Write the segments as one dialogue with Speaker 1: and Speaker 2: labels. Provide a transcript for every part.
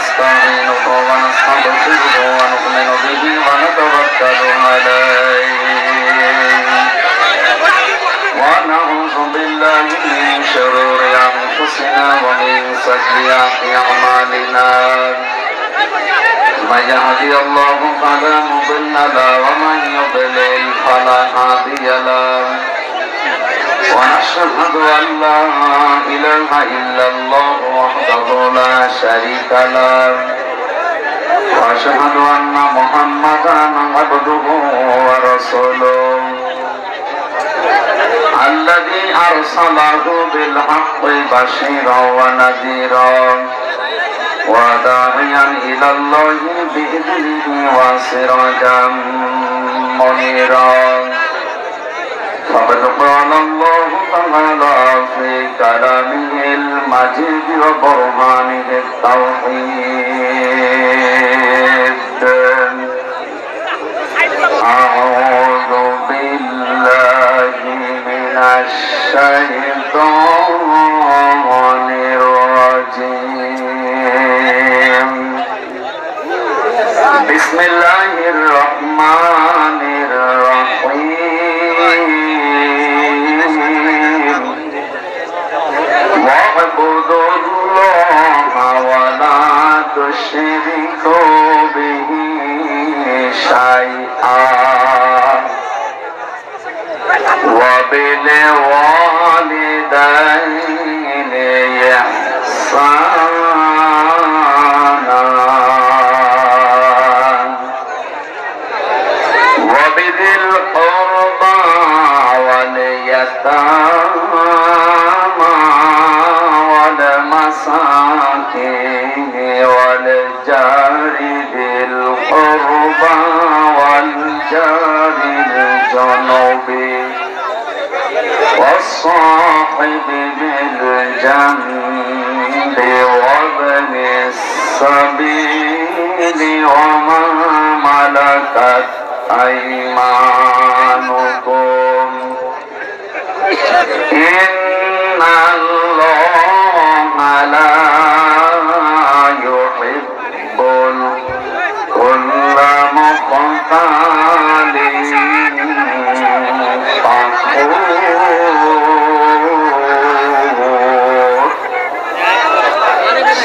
Speaker 1: ونستعينه ونستغفره ونؤمن به ونتوكل عليه ونعوذ بالله من شرور أنفسنا ومن سيئات أعمالنا من يهدي الله فلا مضل له ومن يضلل فلا هادي له ونشهد أن لا إله إلا الله وحده لا شريك له وأشهد أن محمدا عبده ورسوله الذي أرسله بالحق بشيرا ونذيرا وداعيا إلى الله بإذنه وسراجا منيرا فقد قال الله تعالى في كلامه المجيد وبرهانه التوحيد أعوذ بالله من الشيطان الرجيم بسم الله الرحمن الرحيم واعبدوا الله ولا تشركوا به شيئا وبالوالدين إحسانا وبذي القربى واليتامى والمساكين والجار ذي القربى والجار الجنوب والصاحب بالجنب وابن السبيل وما ملكت أيمانكم إن الله لا يحب كل مختال فخور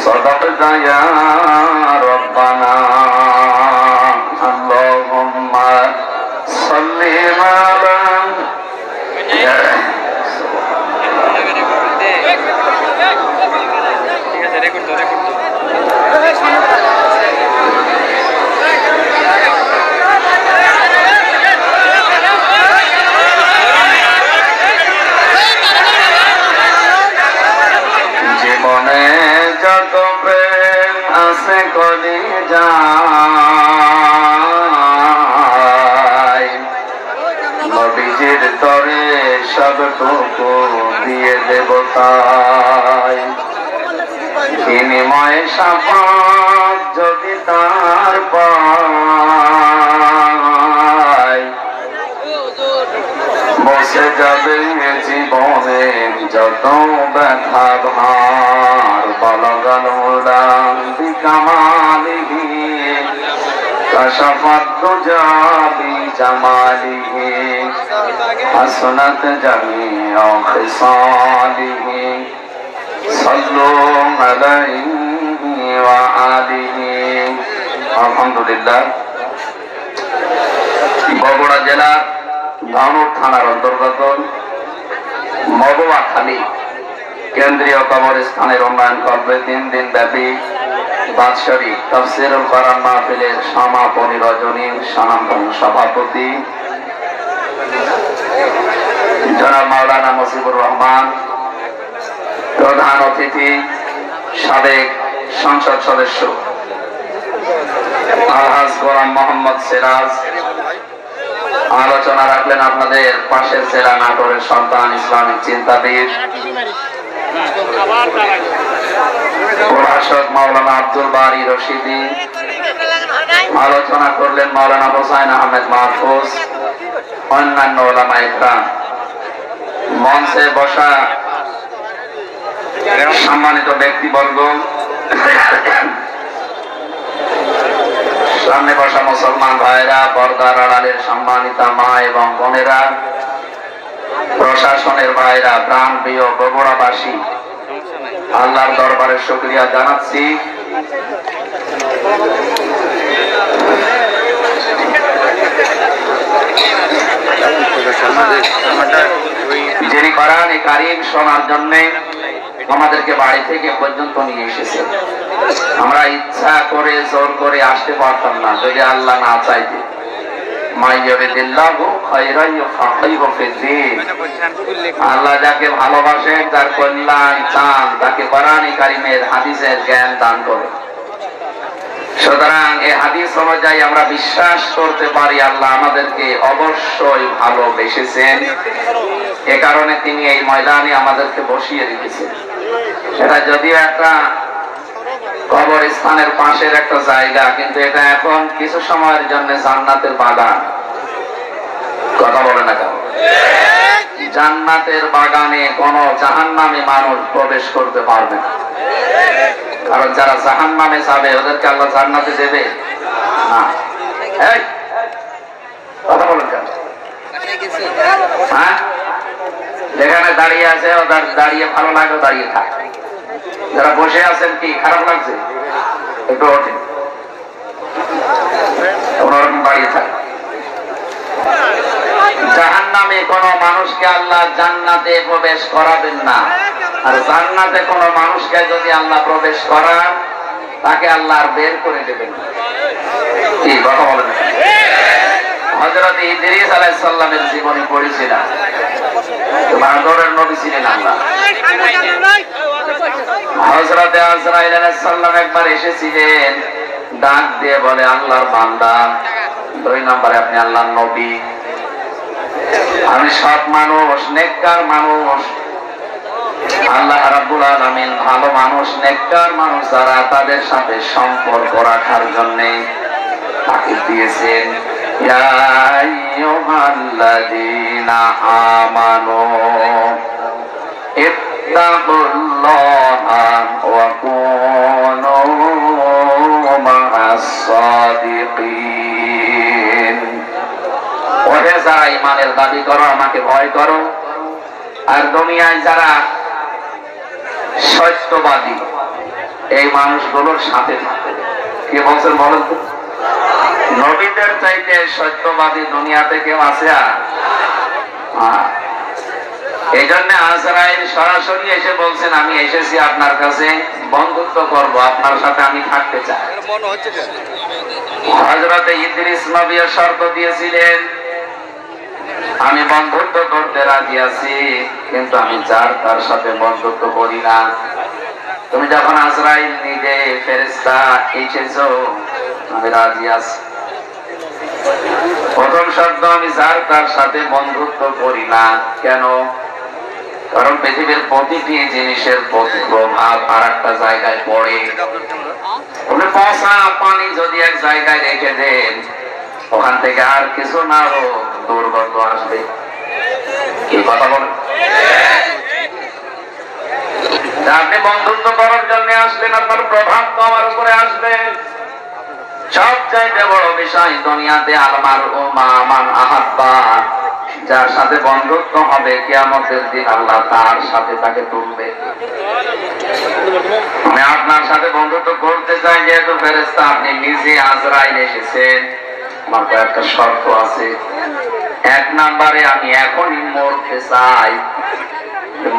Speaker 1: صدقت يا ربنا اللهم صل على জীবনে যত প্রেম আছে কলি যায় নবীজির তরে সবটুকু দিয়ে দেব তাই বিনিময়ে শাফাত যদি তার পাই বসে যাবে জীবনে যত ব্যথা ভার বলগল উড়ান বিকামালিহি কশফত তুজাবি জামালিহি হাসনাত জামিউ খিসালিহি সাল্লু আলাইহি ওয়া আলিহি আলহামদুলিল্লাহ। বগুড়া জেলার ধানুর থানার অন্তর্গত মগবাখালী কেন্দ্রীয় কবরস্থানের উন্নয়ন কল্পে 3 দিন ব্যাপী বাৎসরিক তাফসীরুল কোরআন মাহফিলের সমাপনী রজনী স্বনামধন্য সভাপতি জনাব মাওলানা মুজিবুর রহমান, প্রধান অতিথি সাবেক সংসদ সদস্য আলহাজ গোলাম মোহাম্মদ সিরাজ, আলোচনা রাখলেন আপনাদের পাশের জেলা নাটোরের সন্তান ইসলামিক চিন্তাবিদ প্রভাষক মাওলানা আব্দুল বারী রশিদি, আলোচনা করলেন মাওলানা হোসাইন আহমেদ মাহফুজ, অন্যান্য উলামা ইকরাম। মঞ্চে বসা সম্মানিত ব্যক্তিবর্গ, মুসলমান ভাইরা, পর্দার আড়ালের সম্মানিতা মা এবং বোনেরা, প্রশাসনের ভাইরা, প্রাণ প্রিয় বগুড়াবাসী, আল্লাহর দরবারে শুকরিয়া জানাচ্ছি। যিনি কোরআনে কারীম শোনার জন্য আমাদেরকে বাড়ি থেকে পর্যন্ত নিয়ে এসেছে। আমরা ইচ্ছা করে জোর করে আসতে পারতাম না যদি আল্লাহ না চাইতে। আল্লাহ যাকে ভালোবাসেন, যার কল্যাণ চান, তাকে কোরআনে কারীমের হাদিসের জ্ঞান দান করে। সুতরাং এই হাদিস অনুযায়ী আমরা বিশ্বাস করতে পারি আল্লাহ আমাদেরকে অবশ্যই ভালোবেসেছেন। এ কারণে তিনি এই ময়দানে আমাদেরকে বসিয়ে রেখেছেন। এটা যদিও একটা কবরস্থানের পাশের একটা জায়গা, কিন্তু এটা এখন কিছু সময়ের জন্য জান্নাতের বাগান। কথা বলে না কেন? জান্নাতের বাগানে কোন জাহান্নামী মানুষ প্রবেশ করতে পারবে না। কারণ যারা জাহান্নামে যাবে ওদেরকে আল্লাহ জান্নাতে দেবে না। কথা বলেন কেন? হ্যাঁ, যেখানে দাঁড়িয়ে আছে ওদের দাঁড়িয়ে ভালো লাগে, দাঁড়িয়ে থাক। যারা বসে আছেন কি খারাপ লাগছে? একটু ওঠে, ওরকম দাঁড়িয়ে থাক। জাহান্নামে কোন মানুষকে আল্লাহ জান্নাতে প্রবেশ করাবেন না। আর জান্নাতে কোন মানুষকে যদি আল্লাহ প্রবেশ করান, তাকে আল্লাহ আর বের করে দেবেন না। কি কথা বলেন? হযরত ইদ্রিস আলাইহিস সালামের জীবনী পড়েছিলাম। বাদরের নবী ছিলেন আল্লাহ। হযরত আজরাইল আলাইহিস সালাম একবার এসেছিলেন, ডাক দিয়ে বলে, আল্লাহর বান্দা, 2 নম্বরে আপনি আল্লাহর নবী, আমি সৎ মানুষ, নেককার মানুষ। আল্লাহ রাব্বুল আলামিন ভালো মানুষ, নেককার মানুষ যারা, তাদের সাথে সম্পর্ক রাখার জন্য তাকে দিয়েছেন। ইয়া আইয়ুহাল্লাযীনা আমানু ইত্তাকুল্লাহা ওয়া কুনু মা'আস সাদিকিন। ওহে যারা ঈমানের দাবি করো, আমাকে ভয় করো। আর দুনিয়ায় যারা সত্যবাদী, এই মানুষগুলোর সাথে থাকে। কে বলছেন বলেন তো? নবীদের চাইতে সত্যবাদী দুনিয়াতে কেউ আছে? এই জন্য আজরাইল সরাসরি এসে বলছেন, আমি এসেছি আপনার কাছে বন্ধুত্ব করব, আপনার সাথে আমি থাকতে চাই। হযরত ইদ্রিস নবী শর্ত দিয়েছিলেন, আমি বন্ধুত্ব করতে রাজি আছি, কিন্তু আমি যার তার সাথে বন্ধুত্ব করি না। তুমি যখন আজরাইল নিজে ফেরেশতা এসেছো, আমি রাজি আছি। প্রথম শর্ত, আমি যার তার সাথে বন্ধুত্ব করি না। কেন? কারণ পৃথিবীর প্রতিটি জিনিসের প্রভাব আর একটা জায়গায় পড়ে। পচা পানি যদি এক জায়গায় রেখে দেন, ওখান থেকে আর কিছু না হোক দুর্গন্ধ আসবে। কি কথা বলেন? আপনি বন্ধুত্ব করার জন্য আসলেন, আপনার প্রভাব তো আমার উপরে আসবে। সবচাইতে বড় বিষয় দুনিয়াতে আলমার ও মান আহাব্বা, যার সাথে বন্ধুত্ব হবে কিয়ামতের দিন আল্লাহ তার সাথে তাকে তুলবে। আমি আপনার সাথে বন্ধুত্ব করতে চাই, যেহেতু ফেরেশতা আপনি নিজে আজরাইল এসেছেন, আমার তো একটা শর্ত আছে। 1 নম্বরে, আমি এখনই মরতে চাই।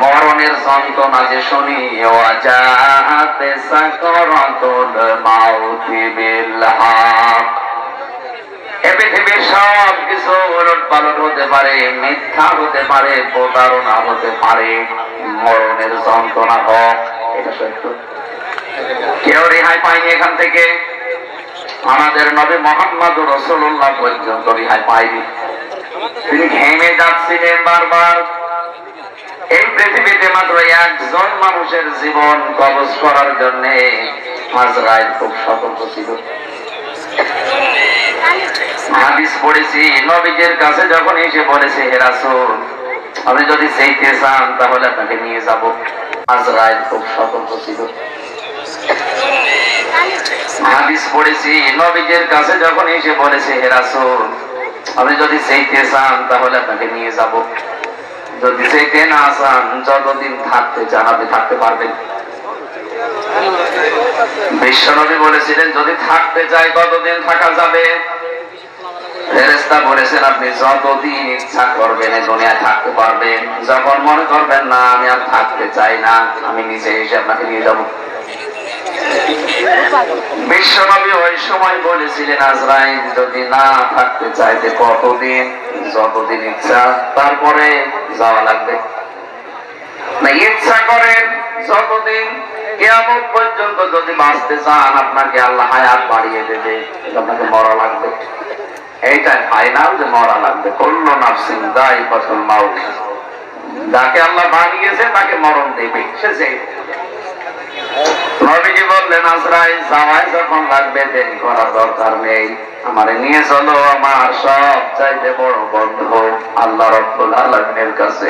Speaker 1: মরণের যন্ত্রণা যে শুনি, ওয়াজাতে সাকরাতুল মাউতি বিল হক। এই পৃথিবীর সব কিছু উলটপালট হতে পারে, মিথ্যা হতে পারে, প্রতারণা হতে পারে, মরণের যন্ত্রণা হক, এটা সত্য। কেউ রেহাই পায়নি এখান থেকে। আমাদের নবী মুহাম্মদুর রাসূলুল্লাহ পর্যন্ত রেহাই পায়নি। তিনি ঘেমে যাচ্ছিলেন বারবার। এই পৃথিবীতে মাত্র একজন মানুষের জীবন কবজ করার জন্য আজরাইল খুব সতর্ক ছিল। হাদিস পড়েছি, নবীজির কাছে যখন এসে বলেছে, হে রাসূল, আপনি যদি যেতে চান তাহলে আপনাকে নিয়ে যাব। আজরাইল খুব সতর্ক ছিল। হাদিস পড়েছি, নবীজির কাছে যখন এসে বলেছে, হে রাসূল, আপনি যদি চাইতে চান তাহলে আপনাকে নিয়ে যাব, যদি চাইতে না চান, যতদিন থাকতে চান আপনি থাকতে পারবেন। বিশ্বনবী বলেছিলেন, যদি থাকতে চাই কতদিন থাকা যাবে? ফেরেশতা বলেছেন, আপনি যতদিন ইচ্ছা করবেন এই দুনিয়ায় থাকতে পারবেন। যখন মনে করবেন না আমি আর থাকতে চাই না, আমি নিজে এসে আপনাকে নিয়ে যাব। বিশ্বনবী ওই সময় বলেছিলেন, আজরাইল যদি না থাকতে চাইতে কতদিন? যতদিন ইচ্ছা, তারপরে যাওয়া লাগবে না। ইচ্ছা করেন যতদিন, কিয়ামত পর্যন্ত যদি বাঁচতে চান আপনাকে আল্লাহ হায়াত বাড়িয়ে দেবে, আপনাকে মরা লাগবে। এইটাই ফাইনাল, যে মরা লাগবে। কুল্লু নাফসিন যায়িকাতুল মাউত, যাকে আল্লাহ বানিয়েছে তাকে মরণ দেবে, সে যে। নবীজি বললেন, আজরাইল যাওয়ায় যখন লাগবে দেরি করার দরকার নেই, আমারে নিয়ে চলো আমার সব চাইতে বড় বন্ধু আল্লাহ রাব্বুল আলামিনের কাছে।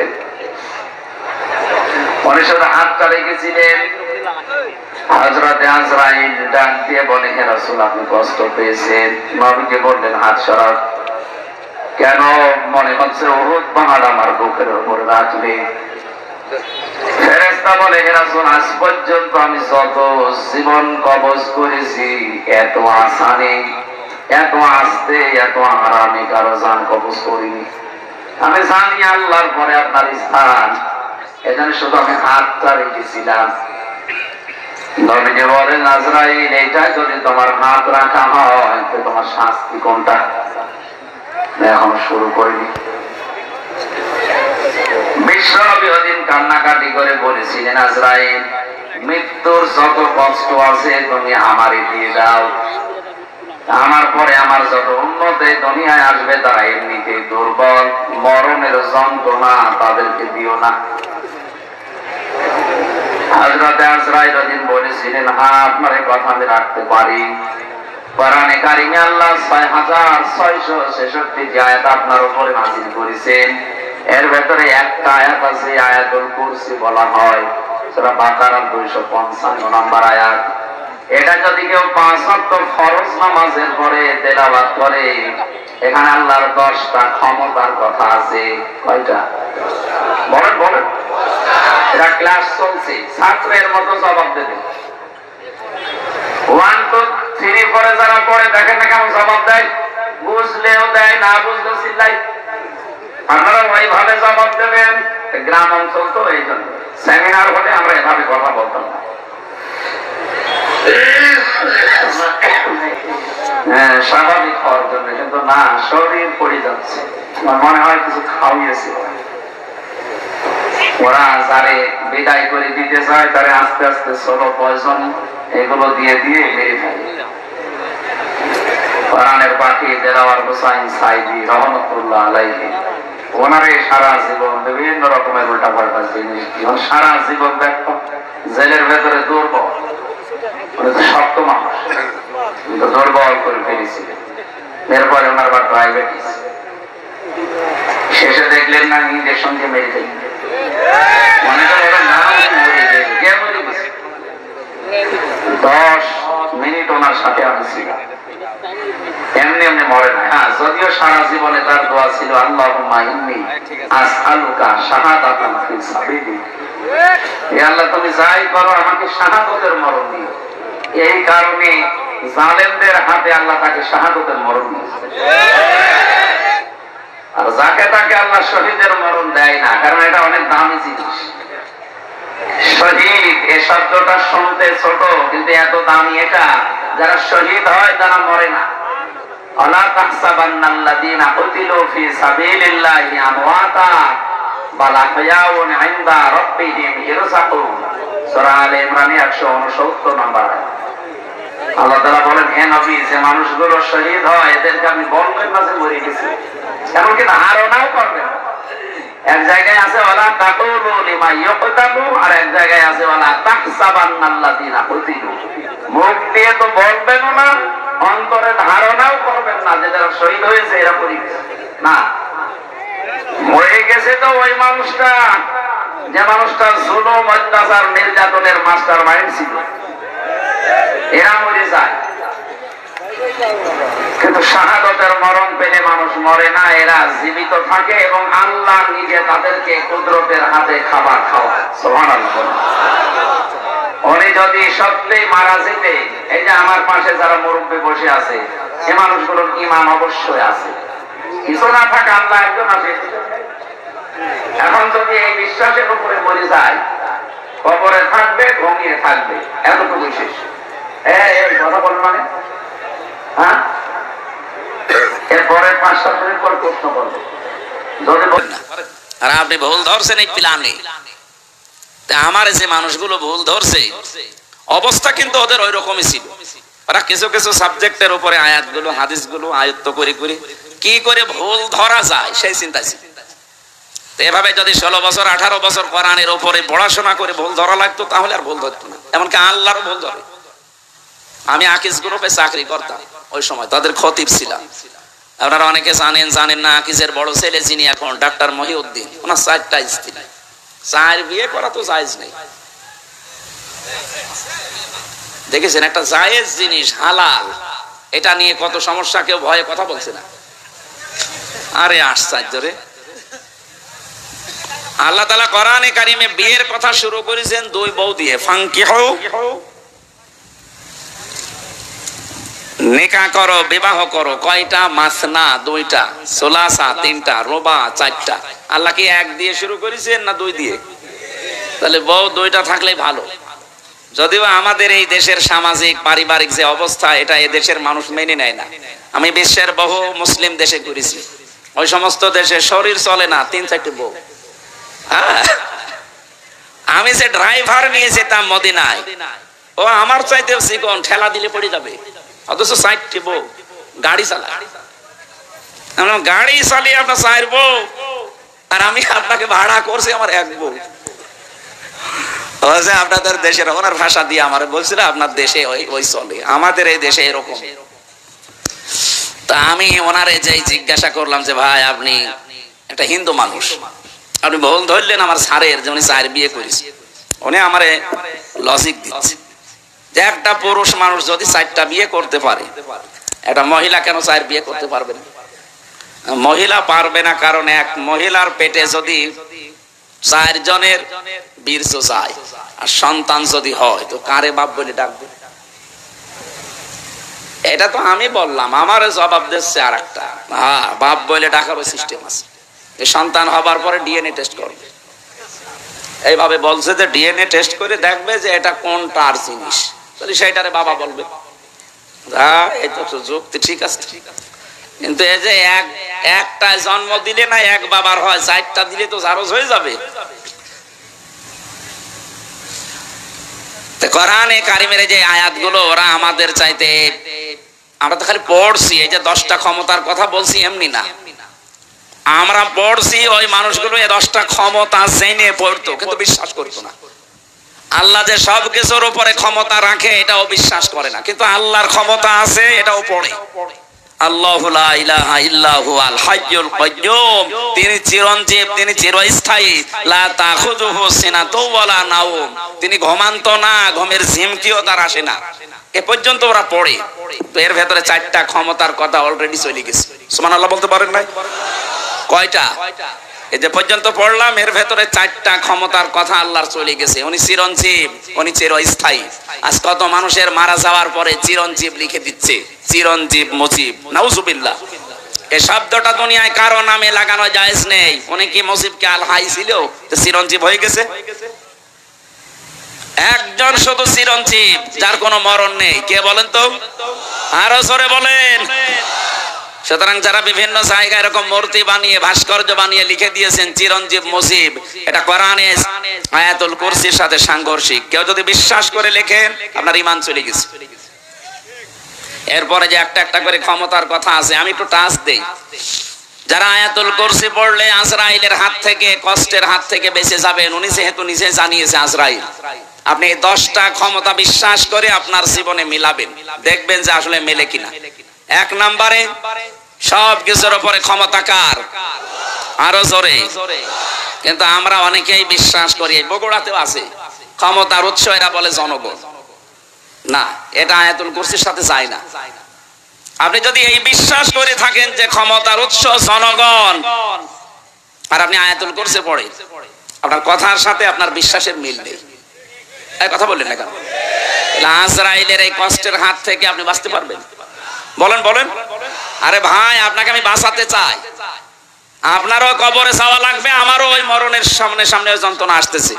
Speaker 1: পরিষদ হাতটা রেখেছিলেন। হযরতে আজরাইল ডাক দিয়ে বলে, হে রাসূল, আপনি কষ্ট পেয়েছেন? নবীজি বললেন, হাত সরাও। কেন? মনে হচ্ছে উহুদ পাহাড় আমার বুকের উপর রাখবে। ফেরেশতা বলে, হে রাসূল, আজ পর্যন্ত আমি যত জীবন কবজ করেছি এত আসানে, এত আস্তে, এত আরামে কারো জান কবজ করিনি। আমি জানি আল্লাহর পরে আপনার স্থান, এজন্য শুধু আমি হাতটা রেখেছিলাম। নবীজি বলেন, আজরাইল, এইটা যদি তোমার হাত রাখা হয় তো তোমার শাস্তি কোনটা? এখন শুরু করিনি। বিশ্বনবী ওদিন কান্নাকাটি করে বলেছিলেন, আজরাইল, মৃত্যুর যত কষ্ট আছে তুমি আমারই দিয়ে দাও। আমার পরে আমার যত উন্নত দুনিয়ায় আসবে তারা এমনিতেই দুর্বল, মরণের যন্ত্রণা তাদেরকে দিও না। হযরতে আজরাইল ওদিন বলেছিলেন, হ্যাঁ, আপনার এই কথা আমি রাখতে পারি। কোরআনে কারিমে আল্লাহ 6666 যে আয়াত আপনার উপরে নাযিল করেছেন, এর ভেতরে একটা আয়াত আছে, আয়াতুল কুরসি বলা হয়। সূরা বাকারার 255 নম্বর আয়াত। এটা যদি কেউ 5 ওয়াক্ত ফরজ নামাজের পরে তেলাওয়াত করে, এখানে আল্লাহর 10টা ক্ষমতার কথা আছে। কয়টা? বলেন বলেন। এটা ক্লাস চলছে, ছাত্রের মতো জবাব দেবে। 1 2 3 পরে যারা পড়ে দেখেন না কেমন জবাব দেয়, বুঝলেও দেয়, না বুঝলেও চিল্লাই। আপনারা ওইভাবে জবাব দেবেন। গ্রাম অঞ্চল তো, এই জন্য সেমিনার হলে আমরা এভাবে কথা বলতাম না। হ্যাঁ, স্বাভাবিক হওয়ার জন্য, কিন্তু না, শরীর পড়ে যাচ্ছে। আমার মনে হয় কিছু খাওয়িয়েছে। ওরা যারে বিদায় করে দিতে চায় তারে আস্তে আস্তে সোলো পয়জন এগুলো দিয়ে দিয়ে মেরে ফেলে। কোরআনের পাখি দেলাওয়ার হোসাইন সাইদি রহমতুল্লাহ আলাইহি, ওনারে সারা জীবন বিভিন্ন রকমের উল্টা পাল্টা জিনিস, সারা জীবন দেখো জেলের ভেতরে দুর্বল, শক্ত মানুষ, কিন্তু দুর্বল করে ফেলেছিলেন। এরপরে ওনার আবার ডায়াবেটিস, শেষে দেখলেন না ইঞ্জেকশন দিয়ে মেরে ফেলেন। মনে করেন না, 10 মিনিট ওনার সাথে আমি ছিলাম, এমনি এমনি মরে না। হ্যাঁ, যদিও সারা জীবনে তার দোয়া ছিল, আল্লাহুম্মা ইন্নী আসআলুকা শাহাদাতান ফি সাবিলিক, হে আল্লাহ, তুমি যাই করো আমাকে শাহাদাতের মরণ দিও। এই কারণে জালেমদের হাতে আল্লাহ তাকে শাহাদাতের মরণ দিয়েছে। আর যাকে তাকে আল্লাহ শহীদের মরণ দেয় না, কারণ এটা অনেক দামি জিনিস। শহীদ এই শব্দটা শুনতে ছোট, কিন্তু এত দামি এটা। যারা শহীদ হয় তারা মরে না। আলা তাহসাবান্নাল্লাযীনা কুতিলু ফি সাবিলিল্লাহি আমওয়াতা বাল আহয়াউন ইনদা রাব্বিহিম ইরযাকুন। সূরা আলে ইমরান 169 নম্বর আয়াত। আল্লাহ তাআলা বলেন, হে নবী, যে মানুষগুলো শহীদ হয় এদেরকে আপনি বলবেন না যে মরে গেছে, এমনকি ধারণাও করবেন। এক জায়গায় আছে ওয়ালা তাকুলু লিমা ইয়াকতালু, আর এক জায়গায় আছে ওয়ালা তাহসাবান্নাল্লাযীনা কুতিলু। মুখ দিয়ে তো বলবেন না, অন্তরে ধারণাও করবেন না যে যারা শহীদ হয়েছে এরা মরে গেছে। না, মরে গেছে তো ওই মানুষটা, যে মানুষটা জুলুম, অত্যাচার, নির্যাতনের মাস্টার মাইন্ড ছিল, এরা মরে যায়। শাহাদাতের মরণ পেলে মানুষ মরে না, এরা জীবিত থাকে এবং আল্লাহ নিজে তাদেরকে কুদরতের হাতে খাবার খাওয়ায়। সুবহানাল্লাহ। উনি যদি সত্যি মারা যেতে, এই যে আমার পাশে যারা মুরব্বী বসে আছে, এ মানুষগুলোর ঈমান অবশ্যই আছে। কিছু না থাকা আল্লাহ একজন আছে। এখন যদি এই বিশ্বাসের উপরে মরে যায়, কবরে থাকবে, ঘুমিয়ে থাকবে, এতটুকু শেষ। এই কথা বল মানে, হ্যাঁ, এরপরে 5-7 মিনিট পর প্রশ্ন করবে যদি বলেন না।
Speaker 2: আর আপনি ভুল ধরছেন এই প্ল্যানে। আমার যে মানুষগুলো ভুল ধরছে, অবস্থা কিন্তু ওদের ওই রকমই ছিল। ওরা কিছু কিছু সাবজেক্টের উপরে আয়াতগুলো হাদিসগুলো আয়ত্ত করে করে কি করে ভুল ধরা যায় সেই চিন্তা ছিল। এভাবে যদি 16 বছর 18 বছর কোরআনের উপরে পড়াশোনা করে ভুল ধরা লাগতো, তাহলে আর ভুল ধরতো না। এমনকি আল্লাহর ভুল ধরে। আমি আকিজ গ্রুপে চাকরি করতাম ওই সময়, তাদের খতিব ছিলাম। আপনারা অনেকে জানেন জানেন না, আকিজের বড় ছেলে যিনি এখন ডাক্তার মহিউদ্দিন, ওনার 4টা স্ত্রী। 4 বিয়ে করা তো জায়েজ নেই। দেখেছেন, একটা জায়েজ জিনিস হালাল, এটা নিয়ে কত সমস্যা, কেউ ভয়ে কথা বলছে না। আরে আশ্চর্য রে, আল্লাহ তাআলা কোরআনে কারিমে বিয়ের কথা শুরু করেছেন 2 বউ দিয়ে, ফাঙ্কিহু, নিকাহ করো, বিবাহ করো। কয়টা? মাসনা 2টা, সুলাসা 3টা, রুবা 4টা। আল্লাহ কি 1 দিয়ে শুরু করেছেন না 2 দিয়ে? তাহলে বউ 2টা থাকলেই ভালো। যদিও আমাদের এই দেশের সামাজিক পারিবারিক যে অবস্থা, এটা এই দেশের মানুষ মেনে নেয় না। আমি বিশ্বের বহু মুসলিম দেশে ঘুরেছি, ওই সমস্ত দেশে শরীর চলে না 3-4টি বউ। আমি যে ড্রাইভার নিয়ে যেতাম মদিনায়, ও আমার চাইতেও চিকন, ঠেলা দিলে পড়ে যাবে, অথচ 4টি বউ গাড়ি চালায়। গাড়ি চালিয়ে আপনার 4 বউ, আর আমি আপনাকে ভাড়া করছি আমার 1 বউ। আপনাদের দেশের ওনার ভাষা দিয়ে আমার বলছিল, আপনার দেশে ওই চলে, আমাদের এই দেশে এরকম। তা আমি ওনারে যে জিজ্ঞাসা করলাম যে ভাই, আপনি একটা হিন্দু মানুষ, আপনি ভুল ধরলেন আমার স্যারের যে উনি 4 বিয়ে করেছে। উনি আমারে লজিক দিচ্ছে যে একটা পুরুষ মানুষ যদি 4টা বিয়ে করতে পারে, একটা মহিলা কেন 4 বিয়ে করতে পারবে না? মহিলা পারবে না কারণ এক মহিলার পেটে যদি 4 জনের বীর্য যায় আর সন্তান যদি হয়, তো কারে বাপ বলে ডাকবে? এটা তো আমি বললাম, আমার জবাব দিচ্ছে আর একটা, হ্যাঁ বাপ বলে ডাকারও সিস্টেম আছে। এই সন্তান হবার পরে ডিএনএ টেস্ট করবে। এইভাবে বলছে যে ডিএনএ টেস্ট করে দেখবে যে এটা কোনটার জিনিস, তাহলে সেইটারে বাবা বলবে। এটা তো যুক্তি ঠিক আছে, কিন্তু এই যে একটা জন্ম দিলে না 1 বাবার হয়, 4টা দিলে তো জারজ হয়ে যাবে। কোরআনে কারিমের যে আয়াতগুলো, ওরা আমাদের চাইতে, আমরা তো খালি পড়ছি, এই যে 10টা ক্ষমতার কথা বলছি এমনি না, আমরা পড়ছি ওই মানুষগুলো এই 10টা ক্ষমতা জেনে পড়তো, কিন্তু বিশ্বাস করতো না। আল্লাহ যে সব কিছুর উপরে ক্ষমতা রাখে এটাও বিশ্বাস করে না, কিন্তু আল্লাহর ক্ষমতা আছে এটাও পড়ে। আল্লাহু লা ইলাহা ইল্লা হুয়াল হাইয়ুল কাইয়্যুম, তিনি চিরঞ্জীব, তিনি চিরস্থায়ী। লা তাখুযুহু সিনাতু ওয়ালা নাওম, তিনি ঘুমান্ত না, ঘুমের ঝিমকিও তার আসে না। এ পর্যন্ত ওরা পড়ে। তো এর ভেতরে 4টা ক্ষমতার কথা অলরেডি চলে গেছে। সুবহানাল্লাহ বলতে পারেন না? কয়টা? এই যে পর্যন্ত পড়লাম, এর ভেতরে 4টা ক্ষমতার কথা আল্লাহর চলে গেছে। উনি চিরঞ্জীব, উনি চিরস্থায়ী। আজ কত মানুষের মারা যাওয়ার পরে চিরঞ্জীব লিখে দিচ্ছে, চিরঞ্জীব মুজিব, নাউজুবিল্লাহ। এই শব্দটা দুনিয়ায় কারো নামে লাগানো জায়েজ নেই। উনি কি মুজিবকে আল হাই ছিল, তো চিরঞ্জীব হয়ে গেছে? একজন শুধু চিরঞ্জীব, যার কোনো মরণ নেই, কে বলেন তো? আরো জোরে বলেন। সুতরাং যারা বিভিন্ন জায়গায় এরকম মূর্তি বানিয়ে, ভাস্কর্য বানিয়ে লিখে দিয়েছেন চিরঞ্জীব মুজিব, এটা কোরআনে আয়াতুল কুরসির সাথে সাংঘর্ষিক। কেউ যদি বিশ্বাস করে লেখেন, আপনার ঈমান চলে গেছে। এরপরে যে একটা একটা করে ক্ষমতার কথা আছে, আমি একটু টাচ দেই। যারা আয়াতুল কুরসি পড়লে আজরাইলের হাত থেকে, কষ্টের হাত থেকে বেঁচে যাবেন, উনি যেহেতু নিজে জানিয়েছে আজরাইল, আপনি এই 10টা ক্ষমতা বিশ্বাস করে আপনার জীবনে মিলাবেন, দেখবেন যে আসলে মেলে কিনা। 1 নম্বরে সব কিছুর উপরে ক্ষমতা কার? আরো জোরে। কিন্তু আমরা অনেকেই বিশ্বাস করি, বগুড়াতেও আছে, ক্ষমতার উৎস এরা বলে জনগণ। না, এটা আয়াতুল কুরসির সাথে যায় না। আপনি যদি এই বিশ্বাস করে থাকেন যে ক্ষমতার উৎস জনগণ, আর আপনি আয়াতুল কুরসি পড়ে, আপনার কথার সাথে আপনার বিশ্বাসের মিল নেই। এই কথা বললেন না কেন? আজরাইলের এই কষ্টের হাত থেকে আপনি বাঁচতে পারবেন? বলেন বলেন। আরে ভাই, আপনাকে আমি বাঁচাতে চাই। আপনারও কবরে যাওয়া লাগবে, আমারও ওই মরণের সামনে সামনে যন্ত্রণা আসতেছে।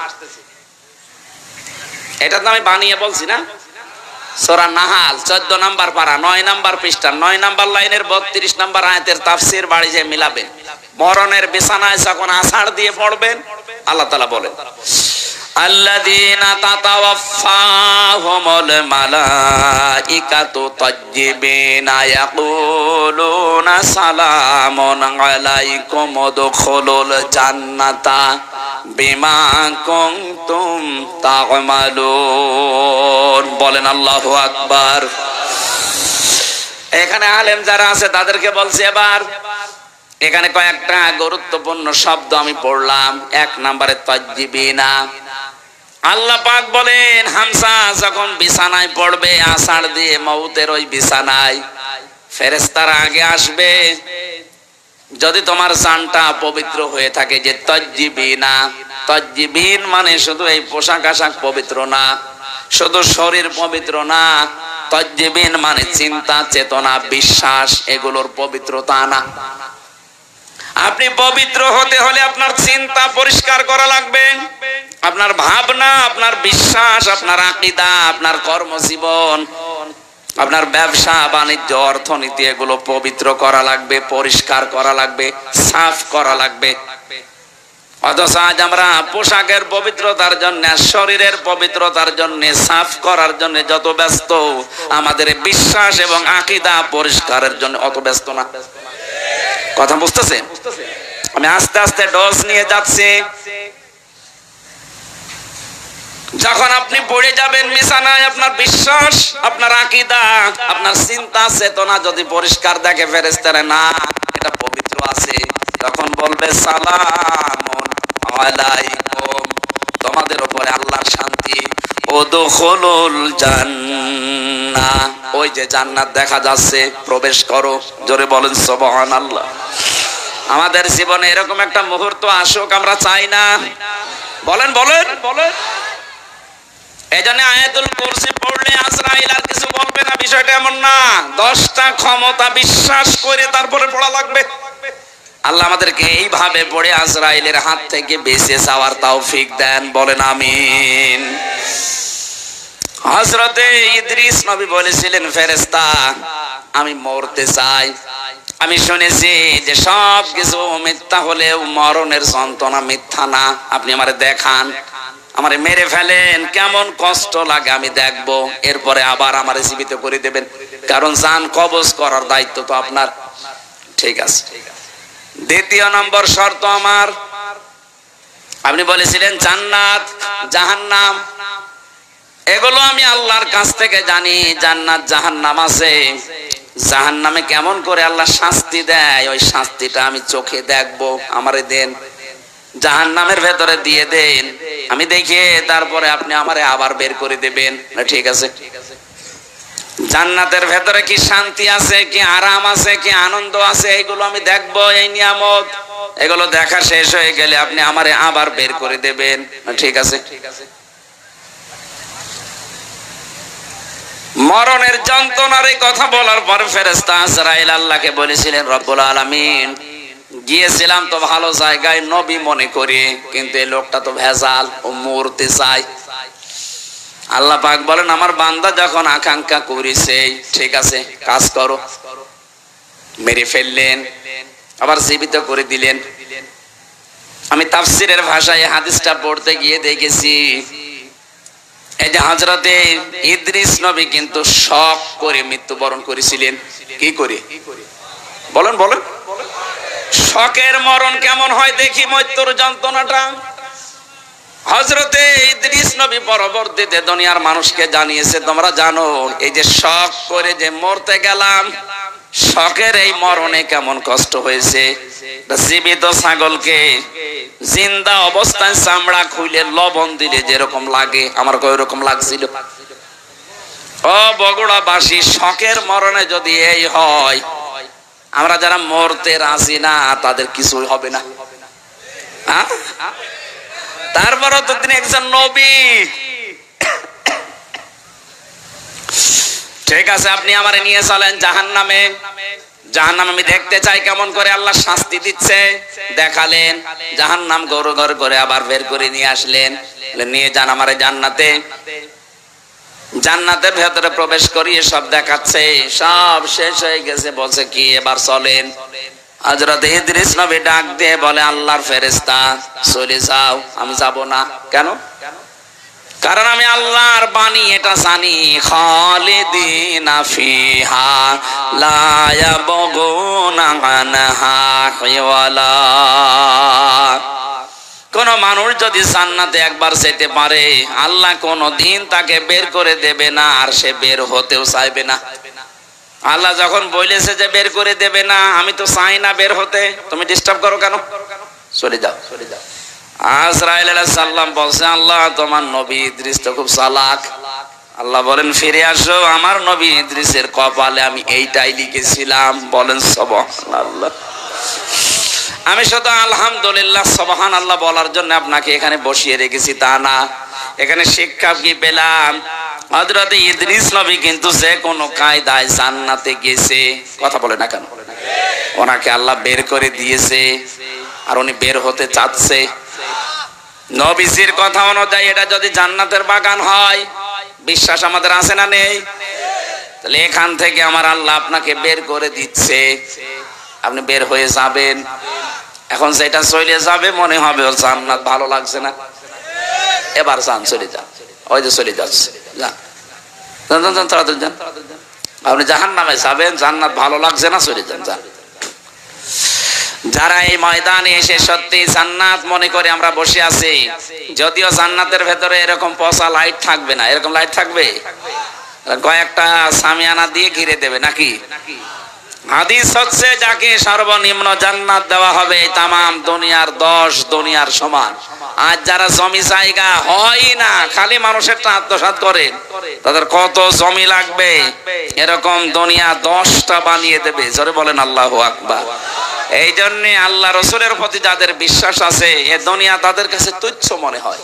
Speaker 2: এটা তো আমি বানিয়ে বলছি না। সূরা নাহাল 14 নম্বর পারা 9 নম্বর পৃষ্ঠা 9 নম্বর লাইনের 32 নম্বর আয়াতের তাফসীর বাড়ি যে মিলাবেন। মরণের বিছানায় যখন আষাঢ় দিয়ে পড়বেন, আল্লাহ তাআলা বলেন, আল্লাযীনা তাতাওয়াফফাহুমুল মালাইকাতু তাজ্জিবিনা ইয়াকুলুনা সালামুন আলাইকুম উদখুলুল জান্নাতা বিমা কুনতুম তা'মালুন। বলেন আল্লাহু আকবার। এখানে আলেম যারা আছে তাদেরকে বলছি, এবার এখানে কয়েকটা গুরুত্বপূর্ণ শব্দ আমি পড়লাম। 1 নম্বরে তাজ্জিবিনা। আল্লাহ পাক বলেন, হামজা যখন বিছানায় পড়বে আষাঢ় দিয়ে মউতের ওই বিছানায়, ফেরেশতারা আগে আসবে। যদি তোমার জানটা পবিত্র হয়ে থাকে, যে তাজ্জিবিনা, তাজ্জিবিন মানে শুধু এই পোশাক আশাক পবিত্র না, শুধু শরীর পবিত্র না, তাজ্জিবিন মানে চিন্তা চেতনা বিশ্বাস এগুলোর পবিত্রতা না। আপনি পবিত্র হতে হলে আপনার চিন্তা পরিষ্কার করা লাগবে, আপনার ভাবনা, আপনার বিশ্বাস, আপনার আকীদা, আপনার কর্মজীবন, আপনার ব্যবসা বাণিজ্য অর্থনীতি এগুলো পবিত্র করা লাগবে, পরিষ্কার করা লাগবে, সাফ করা লাগবে। অথচ আজ আমরা পোশাকের পবিত্রতার জন্য, শরীরের পবিত্রতার জন্য, সাফ করার জন্য যত ব্যস্ত, আমাদের বিশ্বাস এবং আকীদা পরিষ্কারের জন্য অত ব্যস্ত না। কথা বুঝতেছেন? আমি আস্তে আস্তে ডোজ নিয়ে যাচ্ছি। যখন আপনি পড়ে যাবেন বিছানায়, আপনার বিশ্বাস, আপনার আকীদা, আপনার চিন্তা চেতনা যদি পরিষ্কার দেখে ফেরেশতারা, না এটা পবিত্র আছে, তখন বলবে সালামুন আলাইকুম, তোমাদের উপরে আল্লাহর শান্তি, উদখুলুল জান্নাহ, ওই যে জান্নাত দেখা যাচ্ছে, প্রবেশ করো। জোরে বলেন সুবহানাল্লাহ। আমাদের জীবনে এরকম একটা মুহূর্ত আসুক, আমরা চাই না? বলেন বলেন বলেন। এজন্য আয়াতুল কুরসি পড়লে আজরাইল আর কিছু বলবে না, বিষয়টা এমন না। 10টা ক্ষমতা বিশ্বাস করে তারপরে পড়া লাগবে। আল্লাহ আমাদেরকে এইভাবে পড়ে আজরাইলের হাত থেকে বেঁচে যাওয়ার তৌফিক দেন, বলেন আমিন। হযরতে ইদ্রিস নবী বলেছিলেন, ফেরেশতা আমি মরতে চাই। আমি শুনেছি যে সব কিছু মিথ্যা হলেও মরণের যন্ত্রণা মিথ্যা না। আপনি আমারে দেখান, আমারে মেরে ফেলেন, কেমন কষ্ট লাগে আমি দেখবো, এরপরে আবার আমারে জীবিত করে দেবেন, কারণ জান কবজ করার দায়িত্ব তো আপনার। ঠিক আছে। দ্বিতীয় নম্বর শর্ত আমার, আপনি বলেছিলেন জান্নাত জাহান্নাম, এগুলো আমি আল্লাহর কাছ থেকে জানি। জান্নাত জাহান্নাম আছে, জাহান্নামে কেমন করে আল্লাহ শাস্তি দেয়, ওই শাস্তিটা আমি চোখে দেখবো, আমারে দেন। জাহান্নামের ভেতরে দিয়ে দেন, আমি দেখে তারপরে আপনি আমারে আবার বের করে দেবেন। ঠিক আছে। জান্নাতের ভেতরে কি শান্তি আছে, কি আরাম আছে, কি আনন্দ আছে, এগুলো আমি দেখবো, এই নিয়ামত। এগুলো দেখা শেষ হয়ে গেলে আপনি আমারে আবার বের করে দেবেন। ঠিক আছে। মরণের যন্ত্রণার এই কথা বলার পর ফেরেশতা আজরাইল আল্লাহকে বলেছিলেন, রব্বুল আলামিন গিয়েছিলাম তো ভালো জায়গায় নবী মনে করি, কিন্তু এই লোকটা তো ভেজাল, ও মরতে চায়। আল্লাহ পাক বলেন, আমার বান্দা যখন আকাঙ্ক্ষা করেছে, ঠিক আছে কাজ করো। মেরে ফেললেন, আবার জীবিত করে দিলেন। আমি তাফসীরের ভাষায় হাদিসটা পড়তে গিয়ে দেখেছি, এই যে হযরতে ইদ্রিস নবী কিন্তু শক করে মৃত্যুবরণ করেছিলেন। কি করে? বলেন বলেন। শকের মরণ কেমন হয় দেখি, মৃত্যুর যন্ত্রণাটা। হযরতে ইদ্রিস নবী পরবর্তীতে দুনিয়ার মানুষকে জানিয়েছে, তোমরা জানো এই যে শক করে যে মরতে গেলাম, শকের এই মরণে কেমন কষ্ট হয়েছে। জীবিত ছাগলকে জিন্দা অবস্থায় চামড়া খুলে লবণ দিলে যেরকম লাগে, আমার ওই রকম লাগছিল। ও বগুড়াবাসী, শখের মরণে যদি এই হয়, আমরা যারা মরতে রাজি না তাদের কিছুই হবে না। তারপরও তো তিনি একজন নবী। ঠিক আছে, আপনি আমারে নিয়ে চলেন জাহান্নামে। জাহান্নাম আমি দেখতে চাই কেমন করে আল্লাহ শাস্তি দিচ্ছে। দেখালেন জাহান্নাম গরু ঘর করে আবার বের করে নিয়ে আসলেন, নিয়ে যান আমারে জান্নাতে। জান্নাতের ভেতরে প্রবেশ করিয়ে সব দেখাচ্ছে, সব শেষ হয়ে গেছে। বলছে কি এবার চলেন। হযরত ইদ্রিস নবী ডাক দিয়ে বলে, আল্লাহর ফেরেশতা চলে যাও। আমি যাব না। কেন? কারণ আমি আল্লাহর বাণী এটা জানি, খালিদিনা ফিহা লা ইয়াবগুনা আনহা হিওয়ালা। কোন মানুষ যদি জান্নাতে একবার যেতে পারে, আল্লাহ কোনদিন তাকে বের করে দেবে না, আর সে বের হতেও চাইবে না। আল্লাহ যখন বলেছে যে বের করে দেবে না, আমি তো চাই না বের হতে, তুমি ডিস্টার্ব করো কেন? চলে যাও, চলে যাও। আজরাইল আলাইহিস সালাম বলছে, আল্লাহ তোমার নবী ইদ্রিস তো খুব চালাক। আল্লাহ বলেন, ফিরে আসো, আমার নবী ইদ্রিসের কপালে আমি এইটাই লিখেছিলাম। বলেন সুবহানাল্লাহ। আমি শুধু আলহামদুলিল্লাহ সুবহানাল্লাহ বলার জন্য আপনাকে এখানে বসিয়ে রেখেছি তা না। এখানে শিক্ষা কি পেলাম? হযরত ইদ্রিস নবী কিন্তু যে কোনো কায়দায় জান্নাতে গেছে। কথা বলে না কেন? ওনাকে আল্লাহ বের করে দিয়েছে, আর উনি বের হতে চাচ্ছে। নবীজির কথা অনুযায়ী এটা যদি জান্নাতের বাগান হয়, বিশ্বাস আমাদের আছে না নেই? তাহলে এখান থেকে আমার আল্লাহ আপনাকে বের করে দিচ্ছে, আপনি বের হয়ে যাবেন। এখন যেটা চলে যাবে মনে হবে ওর জান্নাত ভালো লাগছে না, এবার যান, চলে যান। ওই যে চলে যাচ্ছে, যান যান যান, তাড়াতাড়ি যান। আপনি জাহান্নামে যাবেন, জান্নাত ভালো লাগছে না, চলে যান, যান। যারা এই ময়দানে এসে সত্যি জান্নাত মনে করে আমরা বসে আছি, যদিও জান্নাতের ভেতরে এরকম পচা লাইট থাকবে না, এরকম লাইট থাকবে, কয়েকটা সামিয়ানা দিয়ে ঘিরে দেবে নাকি? হাদিস হচ্ছে, যাকে সর্বনিম্ন জান্নাত দেওয়া হবে তামাম দুনিয়ার 10 দুনিয়ার সমান। আজ যারা জমি জায়গা হয় না, খালি মানুষের আত্মসাৎ করে, তাদের কত জমি লাগবে, এরকম দুনিয়া 10টা বানিয়ে দেবে। জোরে বলেন আল্লাহু আকবার। এই জন্য আল্লাহ রসুলের প্রতি যাদের বিশ্বাস আছে, এ দুনিয়া তাদের কাছে তুচ্ছ মনে হয়।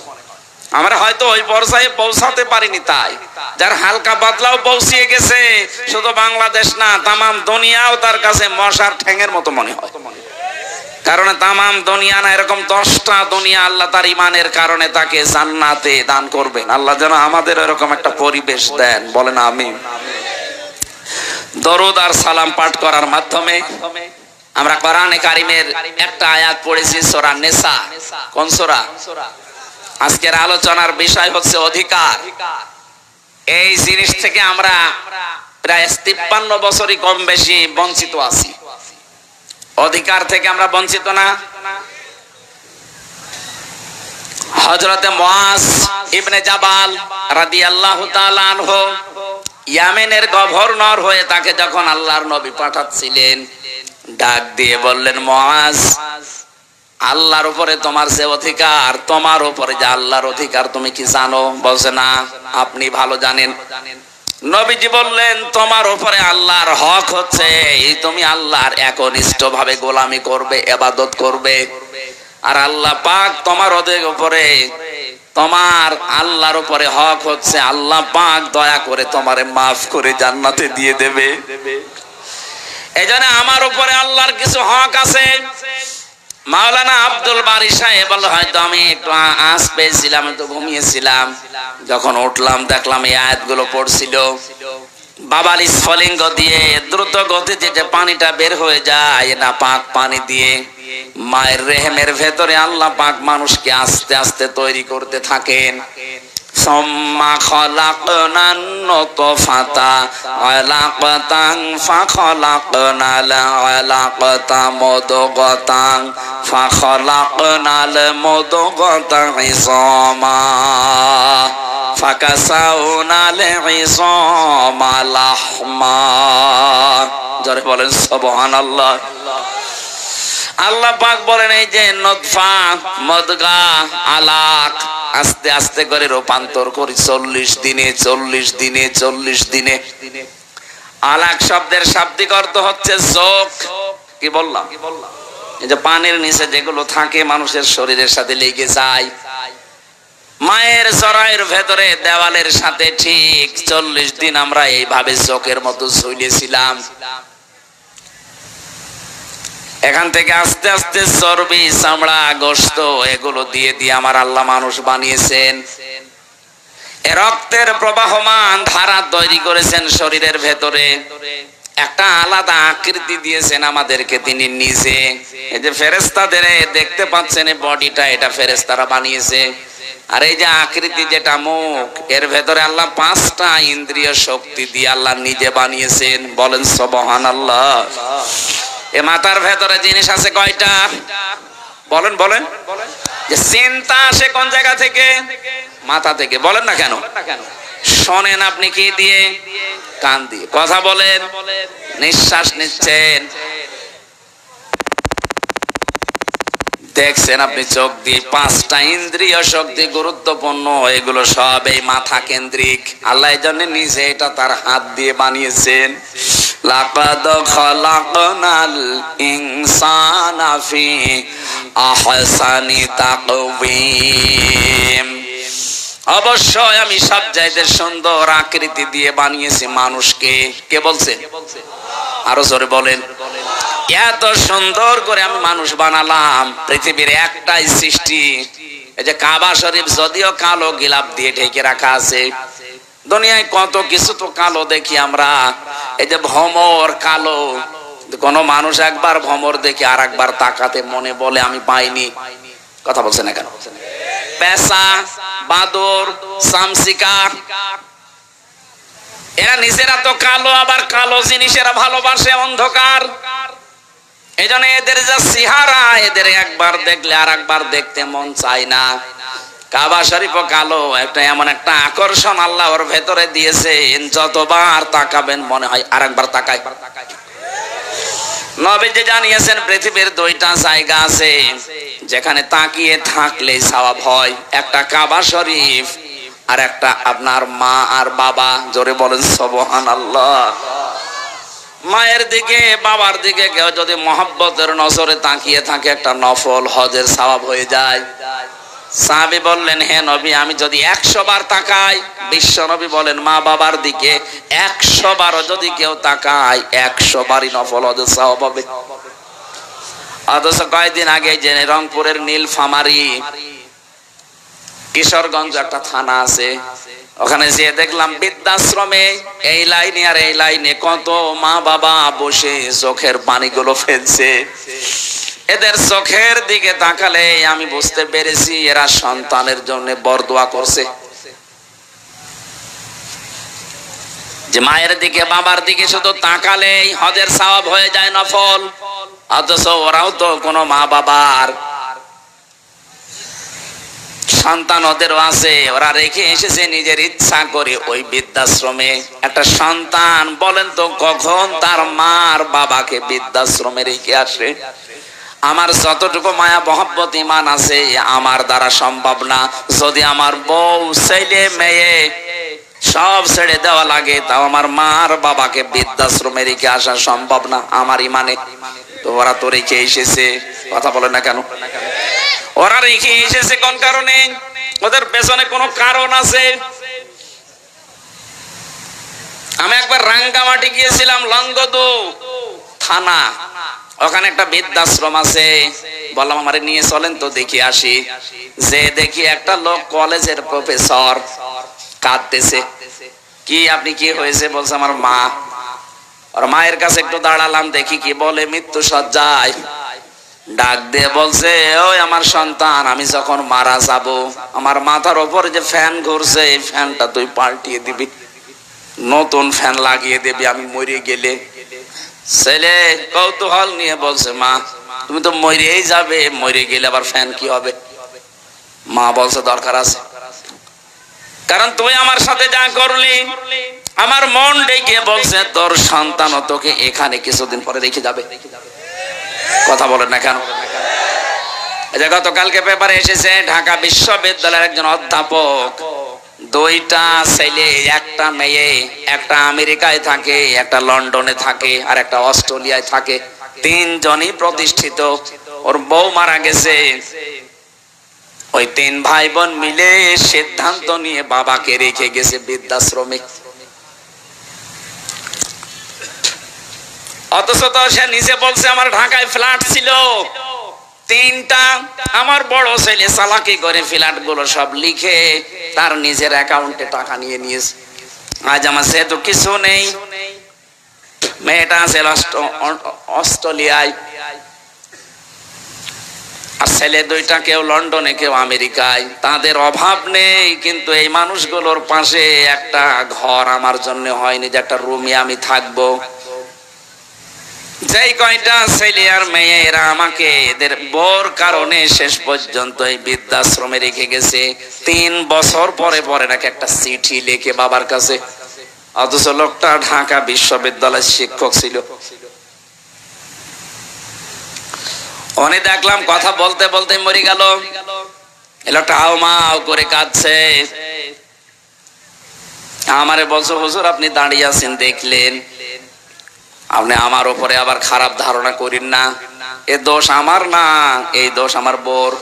Speaker 2: আমরা হয়তো ওই পর্যায়ে পৌঁছাতে পারিনি, তাই যার হালকা পাতলাও পৌঁছিয়ে গেছে, শুধু বাংলাদেশ না তামাম দুনিয়াও তার কাছে মশার ঠ্যাঙের মতো মনে হয়। কারণ তামাম দুনিয়া না, এরকম 10টা দুনিয়া আল্লাহ তার ইমানের কারণে তাকে জান্নাতে দান করবেন। আল্লাহ যেন আমাদের এরকম একটা পরিবেশ দেন, বলেন আমিন। দরুদ আর সালাম পাঠ করার মাধ্যমে আমরা কোরআনে কারিমের একটা আয়াত পড়েছি, সূরা নিসা। কোন সূরা? আজকের আলোচনার বিষয় হচ্ছে অধিকার। এই জিনিস থেকে আমরা প্রায় 53 বছরই কম বেশি বঞ্চিত আছি। অধিকার থেকে আমরা বঞ্চিত না? হযরতে মুআজ ইবনে জাবাল রাদিয়াল্লাহু তাআলা আনহু ইয়ামেনের গভর্নর হয়ে তাকে যখন আল্লাহর নবী পাঠাচ্ছিলেন, ডাক দিয়ে বললেন, মুআজ, আল্লাহর উপরে তোমার যে অধিকার, তোমার উপরে যে আল্লাহর অধিকার তুমি কি জানো? বলছে না, আপনি ভালো জানেন। নবীজি বললেন, তোমার উপরে আল্লাহর হক হচ্ছে তুমি আল্লাহর একনিষ্ঠভাবে গোলামি করবে, ইবাদত করবে। আর আল্লাহ পাক তোমার উপরে, তোমার আল্লাহর উপরে হক হচ্ছে আল্লাহ পাক দয়া করে তোমারে মাফ করে জান্নাতে দিয়ে দেবে। এজন্য আমার উপরে আল্লাহর কিছু হক আছে। মাওলানা আব্দুল বারী সাহেব বলল, হয়তো আমি একটু আঁচ পেয়েছিলাম, তো ঘুমিয়েছিলাম, যখন উঠলাম দেখলাম এই আয়াতগুলো পড়ছিল। বাবাল স্ফলিঙ্গ দিয়ে দ্রুত গতিতে যে পানিটা বের হয়ে যায়, না পাক পানি দিয়ে মায়ের রেহেমের ভেতরে আল্লাহ পাক মানুষকে আস্তে আস্তে তৈরি করতে থাকেন। সুম্মা খলাকনান নুতফাতা আলাকাতান ফাখলাকনাল আলাকাতা মুদগাতান ফাখলাকনাল মুদগাতা ইসামা ফাকাসাউনাল ইসামা লাহমা। জোরে বলেন সুবহানাল্লাহ। আল্লাহ পাক বলেন, এই যে নতফা, মুদগা, আলাক, আস্তে আস্তে করে রূপান্তর করি 40 দিনে 40 দিনে 40 দিনে। আলাক শব্দের শাব্দিক অর্থ হচ্ছে যোগ। কি বললাম? এই যে পানির নিচে যেগুলো থাকে মানুষের শরীরের সাথে লেগে যায়, মায়ের জরায়ুর ভেতরে দেওয়ালের সাথে ঠিক 40 দিন আমরা এইভাবে চোখের মতো ঝুলেছিলাম। এখান থেকে আস্তে আস্তে চর্বি, চামড়া, গোশত এগুলো দিয়ে দিয়ে আমার আল্লাহ মানুষ বানিয়েছেন। রক্তের প্রবাহমান ধারা তৈরি করেছেন শরীরের ভেতরে, একটা আলাদা আকৃতি দিয়েছেন আমাদেরকে তিনি নিজে। এই যে ফেরেশতাদের দেখতে পাচ্ছেন এই বডিটা, এটা ফেরেশতারা বানিয়েছে। আর এই যে আকৃতি যেটা মুখ, এর ভেতরে আল্লাহ 5টা ইন্দ্রিয় শক্তি দিয়ে আল্লাহ নিজে বানিয়েছেন। বলেন সুবহানাল্লাহ। এ মাথার ভেতরে জিনিস আছে কয়টা? বলেন বলেন। যে চিন্তা আসে কোন জায়গা থেকে? মাথা থেকে। বলেন না কেন? শোনেন আপনি কি দিয়ে? কান দিয়ে। কথা বলেন, নিঃশ্বাস নিচ্ছেন, দেখছেন আপনি চোখ দিয়ে। 5টা ইন্দ্রিয় শক্তি গুরুত্বপূর্ণ, এগুলো সব এই মাথা কেন্দ্রিক। আল্লাহ এই জন্য নিজে এটা তার হাত দিয়ে বানিয়েছেন। লাকাদ খালাকনাল ইনসানা ফি আহসানি তাকওয়িম। অবশ্যই আমি সব চাইতে সুন্দর আকৃতি দিয়ে বানিয়েছি মানুষকে। কে বলছেন? আরো জোরে বলেন। এত সুন্দর করে আমি মানুষ বানালাম। পৃথিবীর একটাই সৃষ্টি, এই যে কাবা শরীফ, যদিও কালো গিলাপ দিয়ে ঢেকে রাখা আছে। দুনিয়ায় কত কিছু তো কালো দেখি আমরা। এই যে ভ্রমর কালো, কোন মানুষ একবার ভ্রমর দেখে আর একবার তাকাতে মনে বলে আমি পাইনি। কথা বলছে না কেন? পেঁচা, বাদর, শামসিকা, এরা নিজেরা তো কালো, আবার কালো জিনিসেরা ভালোবাসে অন্ধকার। এই জন্য এদের যা চেহারা, এদের একবার দেখলে আর একবার দেখতে মন চায় না। কাবা শরীফ কালো, একটা এমন একটা আকর্ষণ আল্লাহ ওর ভেতরে দিয়েছেন, যতবার তাকাবেন মনে হয় আর একবার তাকাই। নবীজি জানিয়েছেন পৃথিবীর 2টা জায়গা আছে যেখানে তাকিয়ে থাকলে সওয়াব হয়। একটা কাবা শরীফ, আর একটা আপনার মা আর বাবা। জোরে বলেন সুবহানাল্লাহ। মায়ের দিকে, বাবার দিকে কেউ যদি মহব্বতের নজরে তাকিয়ে থাকে, একটা নফল হজের সওয়াব হয়ে যায়। সাহাবী বললেন, হে নবী, আমি যদি 100 বার তাকাই, বিশ্ব নবী বলেন মা বাবার দিকে 100 বারও যদি কেউ তাকায়, 100 বারই নফল হজের সওয়াব হবে। অথচ কয়েকদিন আগে যে রংপুরের নীলফামারী, কিশোরগঞ্জ একটা থানা আছে, ওখানে যে দেখলাম বৃদ্ধাশ্রমে এই লাইনে আর এই লাইনে কত মা বাবা বসে চোখের পানিগুলো ফেলছে। এদের চোখের দিকে তাকালে আমি বুঝতে পেরেছি এরা সন্তানের জন্য বরদোয়া করছে। যে মায়ের দিকে, বাবার দিকে শুধু তাকালেই হজের সওয়াব হয়ে যায় নফল। অথচ ওরাও তো কোনো মা বাবার সন্তান ওদেরও আছে, ওরা রেখে এসেছে নিজের ইচ্ছা করে ওই বৃদ্ধাশ্রমে। একটা সন্তান বলেন তো কখন তার মার বাবাকে বৃদ্ধাশ্রমে রেখে আসে? আমার যতটুকু মায়া মহব্বত ইমান আছে আমার দ্বারা সম্ভব না। যদি আমার বউ, ছেলে, মেয়ে সব ছেড়ে দেওয়া লাগে, তাও আমার মার বাবাকে বৃদ্ধাশ্রমে রেখে আসা সম্ভব না আমার ইমানে। তো ওরা তো রেখে এসেছে। কথা বলে না কেন? ওরা রেখে এসেছে কোন কারণে? ওদের পেছনে কোনো কারণ আছে। আমি একবার রাঙ্গামাটি গিয়েছিলাম, লংগদু থানা, ওখানে একটা বৃদ্ধাশ্রম আছে। বললাম আমারে নিয়ে চলেন তো দেখি আসি। যে দেখি একটা লোক কলেজের প্রফেসর কাঁদতেছে। কি আপনি কি হয়েছে? বলছে আমার মা। আর মায়ের কাছে একটু দাঁড়ালাম, দেখি কি বলে। মৃত্যু সজ্জায় ডাক দিয়ে বলছে, ওই আমার সন্তান, আমি যখন মারা যাব আমার মাথার উপরে যে ফ্যান ঘুরছে এই ফ্যানটা তুই পাল্টিয়ে দিবি, নতুন ফ্যান লাগিয়ে দিবি আমি মরে গেলে। ছেলে কৌতূহল নিয়ে বলছে, মা তুমি তো মরেই যাবে, মরে গেলে আবার ফ্যান কি হবে? মা বলছে দরকার আছে, কারণ তুই আমার সাথে যা করলি আমার মন ডেকে বলছে তোর সন্তানও তোকে এখানে কিছুদিন পরে রেখে যাবে। কথা বলেন না কেন? যে গতকালকে পেপারে এসেছে ঢাকা বিশ্ববিদ্যালয়ের একজন অধ্যাপক, দুইটা ছেলে, একটা মেয়ে, একটা আমেরিকায় থাকে, একটা লন্ডনে থাকে, আর একটা অস্ট্রেলিয়ায় থাকে, তিনজনই প্রতিষ্ঠিত। ওর বউ মারা গেছে, ওই তিন ভাই বোন মিলে সিদ্ধান্ত নিয়ে বাবাকে রেখে গেছে বৃদ্ধাশ্রমে। অথচ তো সে নিজে বলছে আমার ঢাকায় ফ্ল্যাট ছিল তিনটা, আমার বড় ছেলে চালাকি করে ফ্ল্যাট গুলো সব লিখে তার নিজের অ্যাকাউন্টে টাকা নিয়ে নিয়েছে। আজ আমার সে তো কিছু নেই, মেয়েটা আছে অস্ট্রেলিয়ায়, আর ছেলে দুইটা কেউ লন্ডনে কেউ আমেরিকায়। তাদের অভাব নেই, কিন্তু এই মানুষগুলোর পাশে একটা ঘর আমার জন্য হয়নি, যে একটা রুমে আমি থাকবো। যেই কয়টা ছেলে আর মেয়ে এরা আমাকে এদের বোর কারণে শেষ পর্যন্ত এই বৃদ্ধাশ্রমে রেখে গেছে। 3 বছর পরে পরে নাকি একটা চিঠি লিখে বাবার কাছে, অথচ লোকটা ঢাকা বিশ্ববিদ্যালয়ের শিক্ষক ছিল। উনি দেখলাম কথা বলতে বলতে মরে গেল। এই লোকটা হাও মাও করে কাঁদছে। আমারে বলছো হুজুর আপনি দাঁড়িয়ে আছেন দেখলেন, আপনি আমার উপরে আবার খারাপ ধারণা করেন না, এ দোষ আমার না, এই দোষ আমার বোর।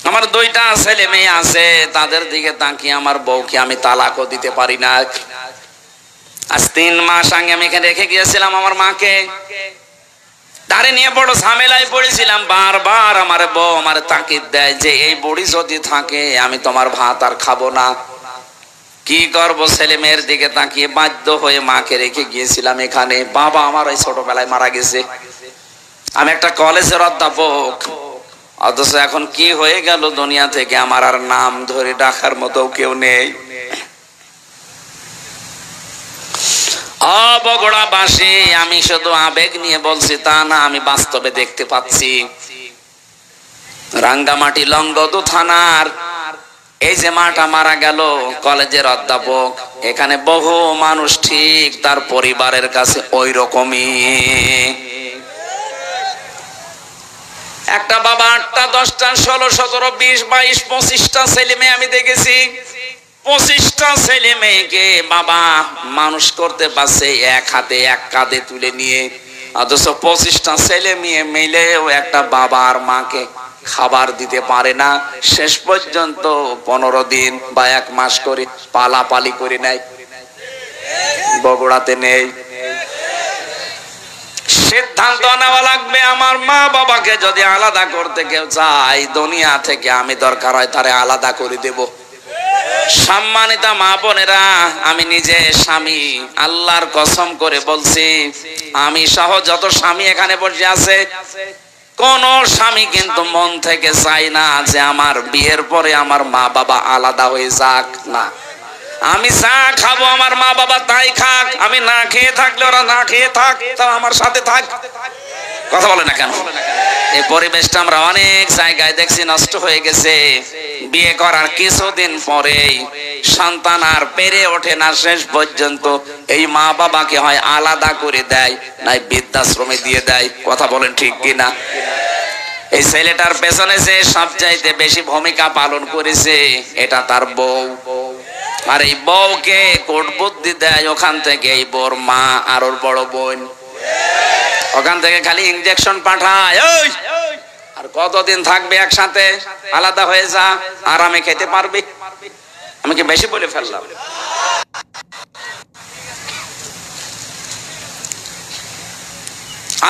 Speaker 2: আমার দুইটা ছেলে মেয়ে আছে, তাদের দিকে তাকিয়ে আমার বউকে আমি তালাকও দিতে পারি না। আজ 3 মাস আগে আমি এখানে রেখে গিয়েছিলাম আমার মাকে, তারে নিয়ে বড় ঝামেলায় পড়েছিলাম। বারবার আমার বউ আমার তাকিদ দেয় যে এই বুড়ি যদি থাকে আমি তোমার ভাত আর খাবো না। কি করবো, ছেলে মেয়ের দিকে তাকিয়ে বাধ্য হয়ে মাকে রেখে গিয়েছিলাম এখানে। বাবা আমার ওই ছোটবেলায় মারা গেছে, আমি একটা কলেজের অধ্যাপক, অথচ এখন কি হয়ে গেল দুনিয়া থেকে আমার আর নাম ধরে ডাকার মতো কেউ নেই। বগুড়াবাসী, আমি শুধু আবেগ নিয়ে বলছি তা না, আমি বাস্তবে দেখতে পাচ্ছি। রাঙ্গামাটি লংগদু থানার এই যে মাটা মারা গেল, কলেজের অধ্যাপক, এখানে বহু মানুষ ঠিক তার পরিবারের কাছে ওই রকমই। একটা বাবা 8টা 10টা 16 17 20 22 25টা ছেলে মেয়ে আমি দেখেছি। 25টা ছেলে মেয়েকে বাবা মানুষ করতে পারছে এক হাতে এক কাঁধে তুলে নিয়ে, অথচ 25টা ছেলে মেয়ে মিলেও একটা বাবা আর মাকে খাবার দিতে পারে না। শেষ পর্যন্ত 15 দিন বা 1 মাস করে পালাপালি করে নেয়। বগুড়াতে নেই। সিদ্ধান্ত নেওয়া লাগবে, আমার মা বাবাকে যদি আলাদা করতে কেউ চায় দুনিয়া থেকে, আমি দরকার হয় তারে আলাদা করে দেব। সম্মানিতা মা বোনেরা, আমি নিজে স্বামী, আল্লাহর কসম করে বলছি, আমি সহ যত স্বামী এখানে বসে আছে, কোন স্বামী কিন্তু মন থেকে চায় না যে আমার বিয়ের পরে আমার মা বাবা আলাদা হয়ে যাক। না, আমি যা খাবো আমার মা বাবা তাই খাক, আমি না খেয়ে থাকলে ওরা না খেয়ে থাক, তারা আমার সাথে থাক। কথা বলে না কেন? এই পরিবেশটা আমরা অনেক জায়গায় দেখছি নষ্ট হয়ে গেছে। বিয়ে করার কিছুদিন পরেই সন্তান আর পেরে ওঠে না, শেষ পর্যন্ত এই মা বাবাকে হয় আলাদা করে দেয়, নাই বৃদ্ধাশ্রমে দিয়ে দেয়। কথা বলেন ঠিক কিনা? এই ছেলেটার পেছনে যে সবচাইতে বেশি ভূমিকা পালন করেছে এটা তার বউ, আর এই বউকে কোট বুদ্ধি দেয় ওখান থেকে এই বউর মা আর ওর বড় বোন, ওখান থেকে খালি ইনজেকশন পাঠায়। আর কতদিন থাকবে একসাথে? আলাদা হয়ে যা, আরামে খেতে পারবি। আমি কি বেশি বলে ফেললাম?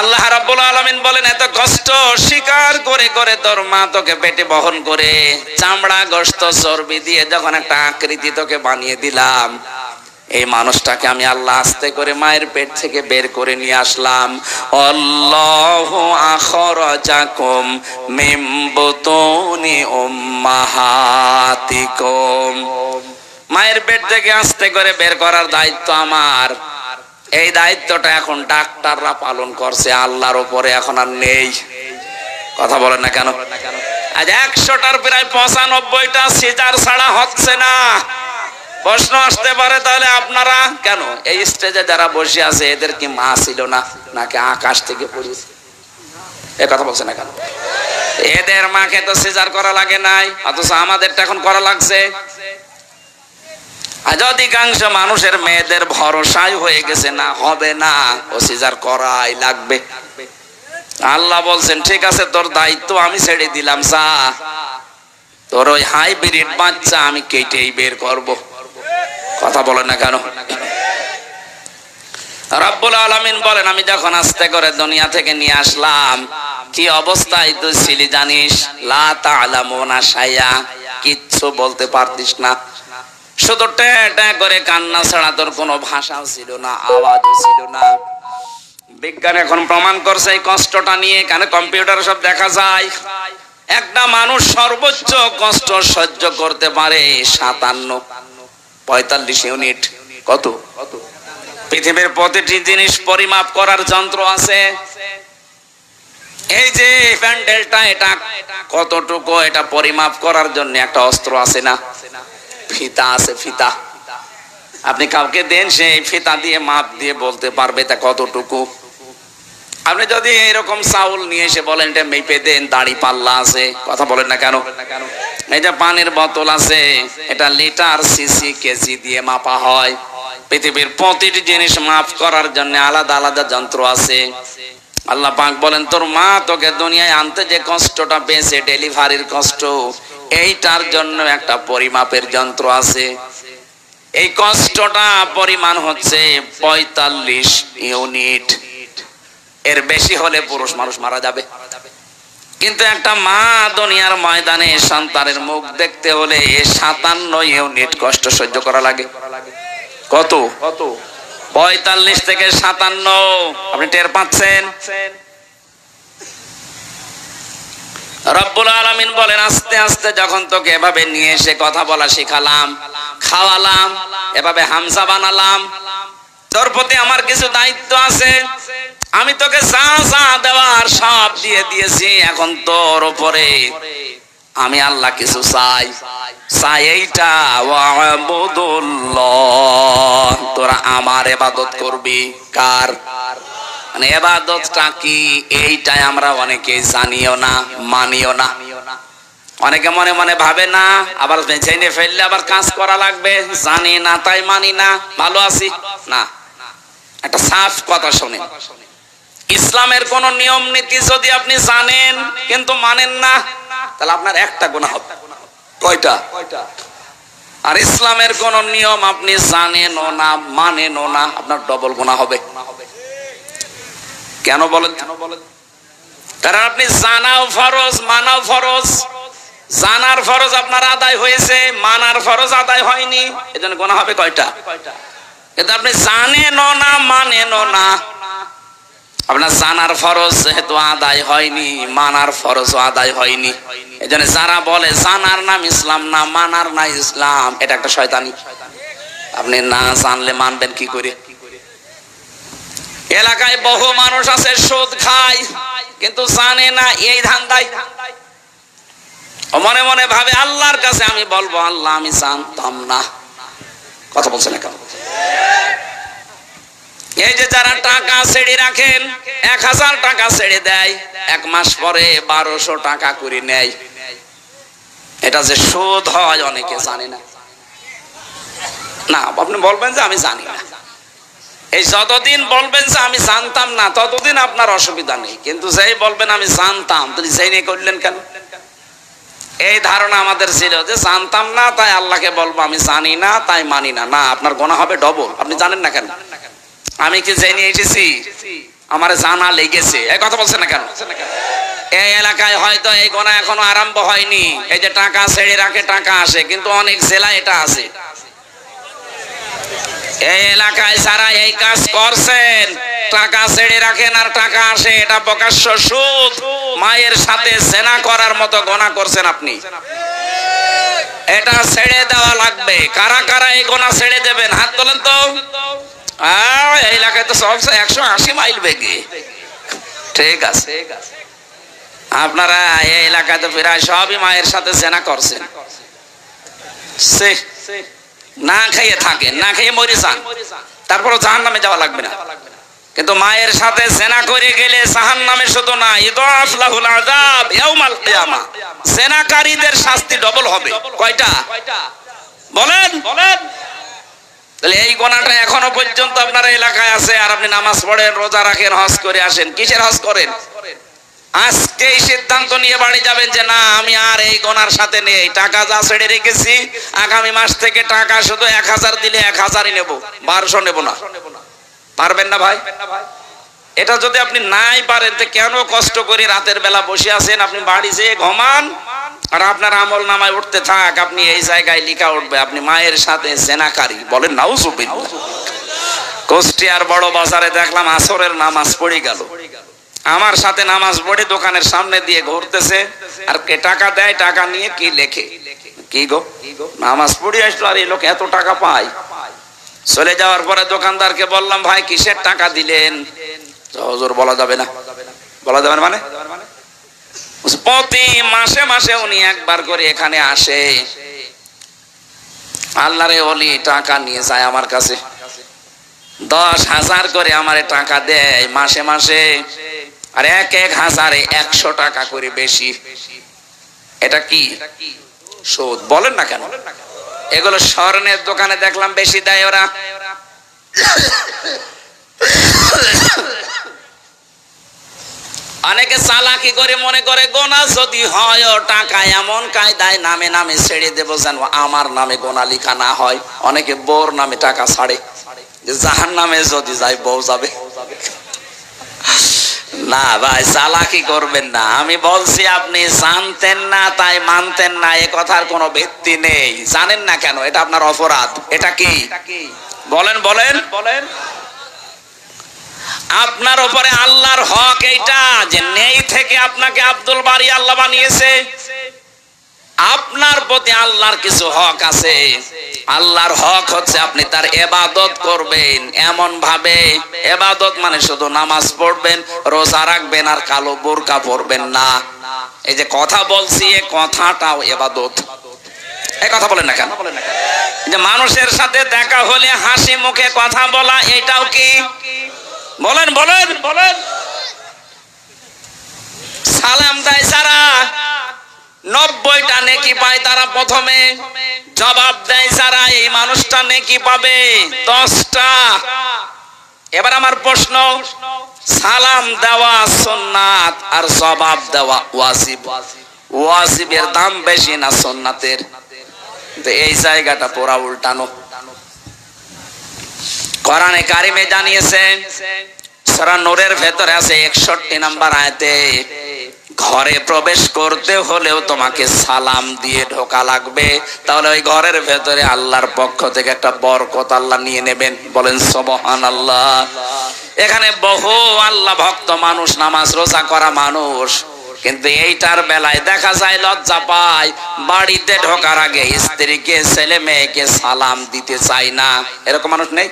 Speaker 2: আল্লাহ রাব্বুল আলামিন বলেন, এত কষ্ট স্বীকার করে করে তোর মা তোকে পেটে বহন করে চামড়া গোশত চর্বি দিয়ে যখন একটা আকৃতি তোকে বানিয়ে দিলাম, এই মানুষটাকে আমি আল্লাহ আস্তে করে মায়ের পেট থেকে বের করে নিয়ে আসলাম। আল্লাহু আখরাজাকুম মিন বুতুনি উম্মাহাতিকুম, মায়ের পেট থেকে আস্তে করে বের করার দায়িত্ব আমার। এই দায়িত্বটা এখন ডাক্তাররা পালন করছে, আল্লাহর উপরে এখন আর নেই। কথা বলেন না কেন? আজ 100টার প্রায় 95টা সিজার ছাড়া হচ্ছে না। প্রশ্ন আসতে পারে তাহলে আপনারা কেন এই স্টেজে যারা বসে আছে এদের কি মা ছিল না, নাকি আকাশ থেকে পড়েছে? এ কথা বলছে না কেন? এদের মাকে তো সিজার করা লাগে নাই, অথচ আমাদেরটা এখন করা লাগছে। আজ অধিকাংশ মানুষের মেয়েদের ভরসাই হয়ে গেছে না, হবে না, ও সিজার করাই লাগবে। আল্লাহ বলছেন ঠিক আছে তোর দায়িত্ব আমি ছেড়ে দিলাম, যা তোর ওই হাইব্রিড বাচ্চা আমি কেটেই বের করব। কথা বলে না কেন? রব্বুল আলামিন বলেন আমি যখন আস্তে করে দুনিয়া থেকে নিয়ে আসলাম, কি অবস্থায় তুই ছিলি জানিস? লা তা'লামুনা শাইআ, কিচ্ছু বলতে পারতিস না, শুধু ট্যাঁ করে কান্না ছাড়া তোর কোনো ভাষাও ছিল না, আওয়াজও ছিল না। বিজ্ঞান এখন প্রমাণ করছে এই কষ্টটা নিয়ে, কেন কম্পিউটারে সব দেখা যায়। একটা মানুষ সর্বোচ্চ কষ্ট সহ্য করতে পারে 45 ইউনিট। কত? পৃথিবীর প্রতিটি জিনিস পরিমাপ করার যন্ত্র আছে। এই যে প্যান্ডেলটা, এটা কতটুকু, এটা পরিমাপ করার জন্য একটা অস্ত্র আছে না, ফিতা আছে, ফিতা। আপনি কাউকে দেন, সেই ফিতা দিয়ে মাপ দিয়ে বলতে পারবে এটা কতটুকু। আপনি যদি এরকম চাউল নিয়ে এসে বলেন এটা মেপে দেন, দাড়ি পাল্লা আছে, কথা বলেন না কেন? এই যে পানির বোতল আছে, এটা লিটার, সিসি, কেজি দিয়ে মাপা হয়। পৃথিবীর প্রতিটি জিনিস মাপ করার জন্য আলাদা আলাদা যন্ত্র আছে। আল্লাহ পাক বলেন তোর মা তোকে দুনিয়ায় আনতে যে কষ্টটা পেয়েছে, ডেলিভারির কষ্ট, এইটার জন্য একটা পরিমাপের যন্ত্র আছে। এই কষ্টটা পরিমাণ হচ্ছে 45 ইউনিট। এর বেশি হলে পুরুষ মানুষ মারা যাবে। কিন্তু একটা মা দুনিয়ার ময়দানে সন্তানের মুখ দেখতে হলে 57 ইউনিট কষ্ট সহ্য করা লাগে। কত? 45 থেকে 57। আপনি টের পাচ্ছেন? রব্বুল আলামিন বলেন আস্তে আস্তে যখন তোকে এভাবে নিয়ে এসে কথা বলা শিখালাম, খাওয়ালাম, এভাবে হামজা বানালাম, তোর প্রতি আমার কিছু দায়িত্ব আছে। আমি তোকে যা যা দেওয়ার সব দিয়ে দিয়েছি। এখন তোর উপরে আমি আল্লাহ কিছু চাই, এইটা ওয়াবুদুল্লাহ, তোরা আমার ইবাদত করবি। কার? মানে ইবাদতটা কি, এইটাই আমরা অনেকে জানিও না, মানিও না। অনেকে মনে মনে ভাবে না, আবার জেনে ফেললে আবার কাজ করা লাগবে, জানি না তাই মানি না, ভালো আছি না। একটা সাফ কথা শুনেন, ইসলামের কোন নিয়ম নীতি যদি আপনি জানেন কিন্তু মানেন না, তাহলে আপনার একটা গুনাহ হবে। কয়টা? আর ইসলামের কোন নিয়ম আপনি জানেনও না, মানেনও না, আপনার ডবল গুনাহ হবে। কেন বলেন? কারণ আপনি জানাও ফরজ, মানাও ফরজ। জানার ফরজ আপনার আদায় হয়েছে, মানার ফরজ আদায় হয়নি, এজন্য গুনাহ হবে কয়টা? কিন্তু আপনি জানেনও না, মানেনও না। আপনার জানার ফরজ যেহেতু আদায় হয়নি, মানার ফরজ আদায় হয়নি, এজন্য যারা বলে জানার নাম ইসলাম না, মানার না ইসলাম, এটা একটা শয়তানি। আপনি না জানলে মানবেন কি করে? এলাকায় বহু মানুষ আছে সুদ খায় কিন্তু জানে না এই ধান্দায়। মনে মনে ভাবে আল্লাহর কাছে আমি বলবো আল্লাহ আমি জানতাম না। কথা বলছেন না কেন? এই যে যারা টাকা ছেড়ে রাখেন, 1000 টাকা ছেড়ে দেয়, 1 মাস পরে 1200 টাকা করে নেয়, এটা যে সুদ হয় অনেকে জানে না। না, আপনি বলবেন যে আমি জানি না, এই যতদিন বলবেন যে আমি জানতাম না ততদিন আপনার অসুবিধা নেই। কিন্তু যেই বলবেন আমি জানতাম, তুমি জেনে করলেন কেন? এই ধারণা আমাদের ছিল যে জানতাম না তাই আল্লাহকে বলবো আমি জানি না তাই মানি না। না, আপনার গুনাহ হবে ডবল। আপনি জানেন না কেন? আমি কি জেনে এসেছি, আমার জানা লেগেছে, এই কথা বলছেন না কেন? এই এলাকায় হয়তো এই গুনাহ এখনো আরম্ভ হয়নি। এই যে টাকা ছেড়ে রাখে টাকা আসে, কিন্তু অনেক জেলায় এটা আছে। এই এলাকায় যারা এই কাজ করছেন, টাকা ছেড়ে রাখেন আর টাকা আসে, এটা প্রকাশ্য সুদ। মায়ের সাথে জেনা করার মতো গুনাহ করছেন আপনি। এটা ছেড়ে দেওয়া লাগবে। কারা কারা এই গুনাহ ছেড়ে দেবেন? হাত তোলেন তো। এই এলাকায় তো সবচেয়ে 180 মাইল বেগে। ঠিক আছে, আপনারা এই এলাকায় তো প্রায় সবই মায়ের সাথে জেনা করছেন। না খেয়ে থাকেন, না খেয়ে মরে যান, তারপরও জাহান্নামে যাওয়া লাগবে না। কিন্তু মায়ের সাথে জেনা করে গেলে জাহান্নামে শুধু না, ইদাফ লাহুল আযাব ইয়াউমাল কিয়ামা, জেনাকারীদের শাস্তি ডবল হবে। কয়টা বলেন? তাহলে এই গোনাটা এখনো পর্যন্ত আপনার এলাকায় আছে, আর আপনি নামাজ পড়েন, রোজা রাখেন, হজ করে আসেন। কিসের হজ করেন? আজকেই সিদ্ধান্ত নিয়ে বাড়ি যাবেন যে না, আমি আর এই গোনার সাথে নেই, টাকা যা ছেড়ে রেখেছি আগামী মাস থেকে টাকা শুধু 1000 দিলে 1000ই নেব, 1200 নেব না। পারবেন না ভাই? এটা যদি আপনি নাই পারেন তো কেন কষ্ট করে রাতের বেলা বসে আছেন? আপনি বাড়ি যেয়ে ঘুমান, আর আপনার আমল নামায় উঠতে থাক, আপনি এই জায়গায় লিখা উঠবে আপনি মায়ের সাথে জেনাকারী। বলেন নাউজুবিল্লাহ। কুষ্টিয়ার বড় বাজারে দেখলাম আসরের নামাজ পড়ে গেল, আমার সাথে নামাজ পড়ে দোকানের সামনে দিয়ে ঘুরতেছে, আর কে টাকা দেয়, টাকা নিয়ে কি লেখে, কি গো নামাজ পড়ে আসলো আর এই লোক এত টাকা পায়। চলে যাওয়ার পরে দোকানদারকে বললাম, ভাই কিসের টাকা দিলেন? হুজুর বলা যাবে না। বলা যাবে না মানে? প্রতি মাসে মাসে উনি একবার করে এখানে আসে, আল্লাহরে ওলি টাকা নিয়ে যায় আমার কাছে, 10,000 করে আমারে টাকা দেয় মাসে মাসে, আর 1,000-এ 100 টাকা করে বেশি। এটা কি সুদ? বলেন না কেন? এগুলো স্বর্ণের দোকানে দেখলাম বেশি দেয় ওরা। অনেকে চালাকি করে মনে করে গোনা যদি হয় টাকা এমন কায়দায় নামে নামে ছেড়ে দেবো যেন আমার নামে গোনা লিখা না হয়। অনেকে বউর নামে টাকা ছাড়ে, যে জাহান্নামে যদি যায় বউ যাবে। না ভাই, চালাকি করবেন না। আমি বলছি আপনি জানতেন না তাই মানতেন না, এ কথার কোনো ভিত্তি নেই। জানেন না কেন? এটা আপনার অপরাধ। এটা কি বলেন? বলেন বলেন। আপনার উপরে আল্লাহর হক এইটা যে নেই থেকে আপনাকে আব্দুল বারি আল্লাহ বানিয়েছে। আপনার প্রতি আল্লাহর কিছু হক আছে। আল্লাহর হক হচ্ছে আপনি তার ইবাদত করবেন এমন ভাবে, ইবাদত মানে শুধু নামাজ পড়বেন, রোজা রাখবেন আর কালো বোরকা পরবেন না। এই যে কথা বলছি, এই কথাটাও ইবাদত। এই কথা বলেন না কেন? যে মানুষের সাথে দেখা হলে হাসি মুখে কথা বলা, এটাও কি? বলেন বলেন বলেন। সালাম দেয় যারা 90টা নেকি পায়, তারা প্রথমে জবাব দেয় যারা, এই মানুষটা নেকি পাবে 10টা। এবার আমার প্রশ্ন, সালাম দেওয়া সুন্নাত আর জবাব দেওয়া ওয়াজিব, ওয়াজিবের দাম বেশি না সুন্নাতের? এই জায়গাটা পুরা উল্টানো। কোরআনে কারিমে জানিয়েছে, সূরা নূরের ভেতরে আছে 61 নম্বর আয়াতে, ঘরে প্রবেশ করতে হলেও তোমাকে সালাম দিয়ে ঢোকা লাগবে, তাহলে ওই ঘরের ভেতরে আল্লাহর পক্ষ থেকে একটা বরকত আল্লাহ নিয়ে নেবেন। বলেন সুবহানাল্লাহ। এখানে বহু আল্লাহ ভক্ত মানুষ, নামাজ রোজা করা মানুষ, কিন্তু এইটার বেলায় দেখা যায় লজ্জা পায়, বাড়িতে ঢোকার আগে স্ত্রীকে ছেলে মেয়েকে সালাম দিতে চায় না। এরকম মানুষ নেই?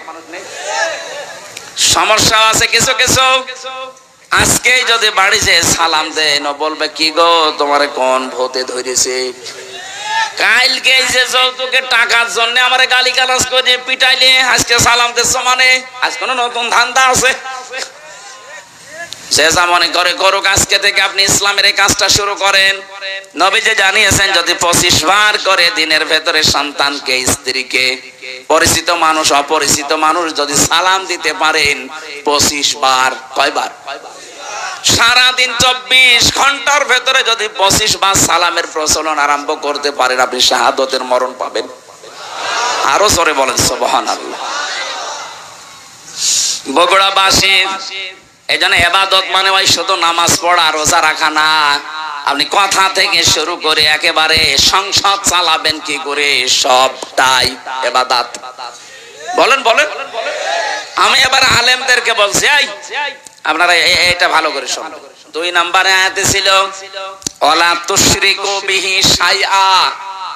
Speaker 2: সমস্যা আছে কিছু কিছু। আজকে যদি বাড়ি যে সালাম দেন, বলবে কি গো তোমারে কোন ভূতে ধরেছে? কালকে যে যৌতুকের টাকার জন্য আমারে গালিগালাজ করে পিটাইলে, আজকে সালাম দিচ্ছ মানে আজ কোন নতুন ধান্দা আছে? সে যা মনে করে করুক, আজকে থেকে আপনি ইসলামের এই কাজটা শুরু করেন। নবীজি জানিয়েছেন, যদি 25 বার করে দিনের ভেতরে সন্তানকে, স্ত্রীকে, পরিচিত মানুষ অপরিচিত মানুষ যদি সালাম দিতে পারেন 25 বার, কয়বার? সারাদিন 24 ঘন্টার ভেতরে যদি 25 বার সালামের প্রচলন আরম্ভ করতে পারেন, আপনি শাহাদতের মরণ পাবেন। আরো জোরে বলেন সুবহানাল্লাহ। বগুড়াবাসী, এই জন্য ইবাদত মানে ওই শুধু নামাজ পড়া রোজা রাখা না। আপনি কথা থেকে শুরু করে একেবারে সংসদ চালাবেন কি করে, সবটাই ইবাদত। বলেন বলেন। আমি এবার আলেমদেরকে বলছি, আপনারা এটা ভালো করে শুনুন। 2 নম্বরে আয়াতে ছিল, ওয়ালা তুশরিকু বিহি শাইআ,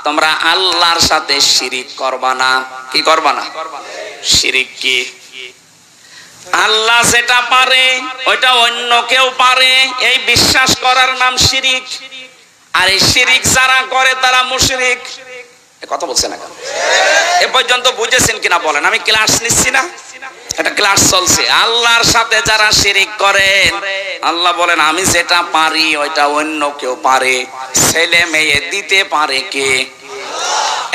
Speaker 2: তোমরা আল্লাহর সাথে শিরিক করবা না। কি করবা না? শিরিক কি? আল্লাহ যেটা পারে ওইটা অন্য কেউ পারে, এই বিশ্বাস করার নাম শিরিক। আর এই শিরিক যারা করে তারা মুশরিক। কথা বলছে না কেন? এ পর্যন্ত বুঝেছেন কিনা বলেন? আমি ক্লাস নিচ্ছি না? একটা ক্লাস চলছে। আল্লাহর সাথে যারা শিরিক করেন, আল্লাহ বলেন আমি যেটা পারি ওইটা অন্য কেউ পারে। ছেলে মেয়ে দিতে পারে কে?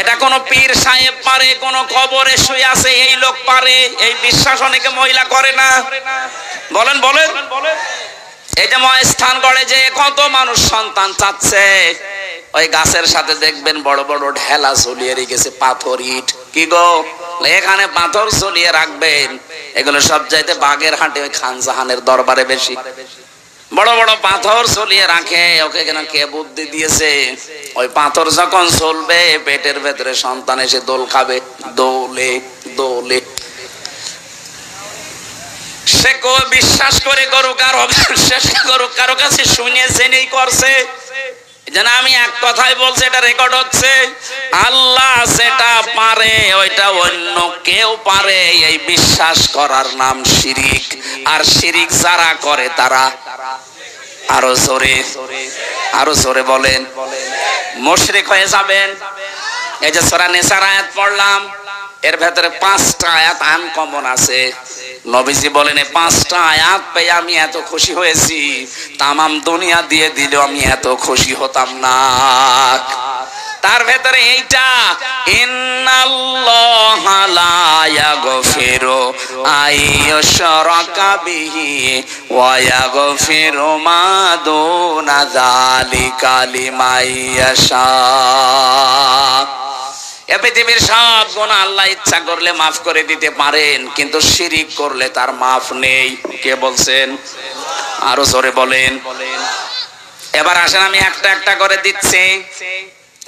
Speaker 2: এটা কোন পীর সাহেব পারে, কোন কবরে শুয়ে আছে এই লোক পারে। এই বিশ্বাস অনেকে মহিলা করে না। বলেন বলেন। এই যে মহাস্থান গড়ে যে কত মানুষ সন্তান চাচ্ছে, ওই গাছের সাথে দেখবেন বড় বড় ঢেলা ঝুলিয়ে রেখেছে, পাথর ইট। কি গো, এখানে পাথর ঝুলিয়ে রাখবেন। এগুলো সব চাইতে বাগের হাটে ওই খান জাহানের দরবারে বেশি বড় বড় পাথর ঝুলিয়ে রাখে। ওকে কেন কে বুদ্ধি দিয়েছে? ওই পাথর যখন চলবে পেটের ভেতরে সন্তান এসে দোল খাবে, দোলে দোলে। সে কো বিশ্বাস করে করুক আর অবিশ্বাস করুক, কারো কাছে শুনে জেনেই করছে। যেন আমি এক কথাই বলছি, এটা রেকর্ড হচ্ছে। আল্লাহ যেটা পারে ওইটা অন্য কেউ পারে, এই বিশ্বাস করার নাম শিরিক। আর শিরিক যারা করে তারা আরো জোরে বলেন মুশরিক হয়ে যাবেন। এই যে সূরা নিসার আয়াত পড়লাম, এর ভেতরে 5টা আয়াত আনকমন আছে। নবীজি বলেন এই 5টা আয়াত পেয়ে আমি এত খুশি হয়েছি, তামাম দুনিয়া দিয়ে দিলেও আমি এত খুশি হতাম না। তার ভেতরে এইটা, ইন্নাল্লাহা লা ইয়াগফিরু আইয়ুশরাকা বিহি ওয়া ইয়াগফিরু মা দুনা যালিকা লিমান ইয়াশা। এ পৃথিবীর সব গুনাহ আল্লাহ ইচ্ছা করলে মাফ করে দিতে পারেন, কিন্তু শিরিক করলে তার মাফ নেই। কে বলছেন? আরো জোরে বলেন। এবার আসেন আমি একটা একটা করে দিচ্ছি।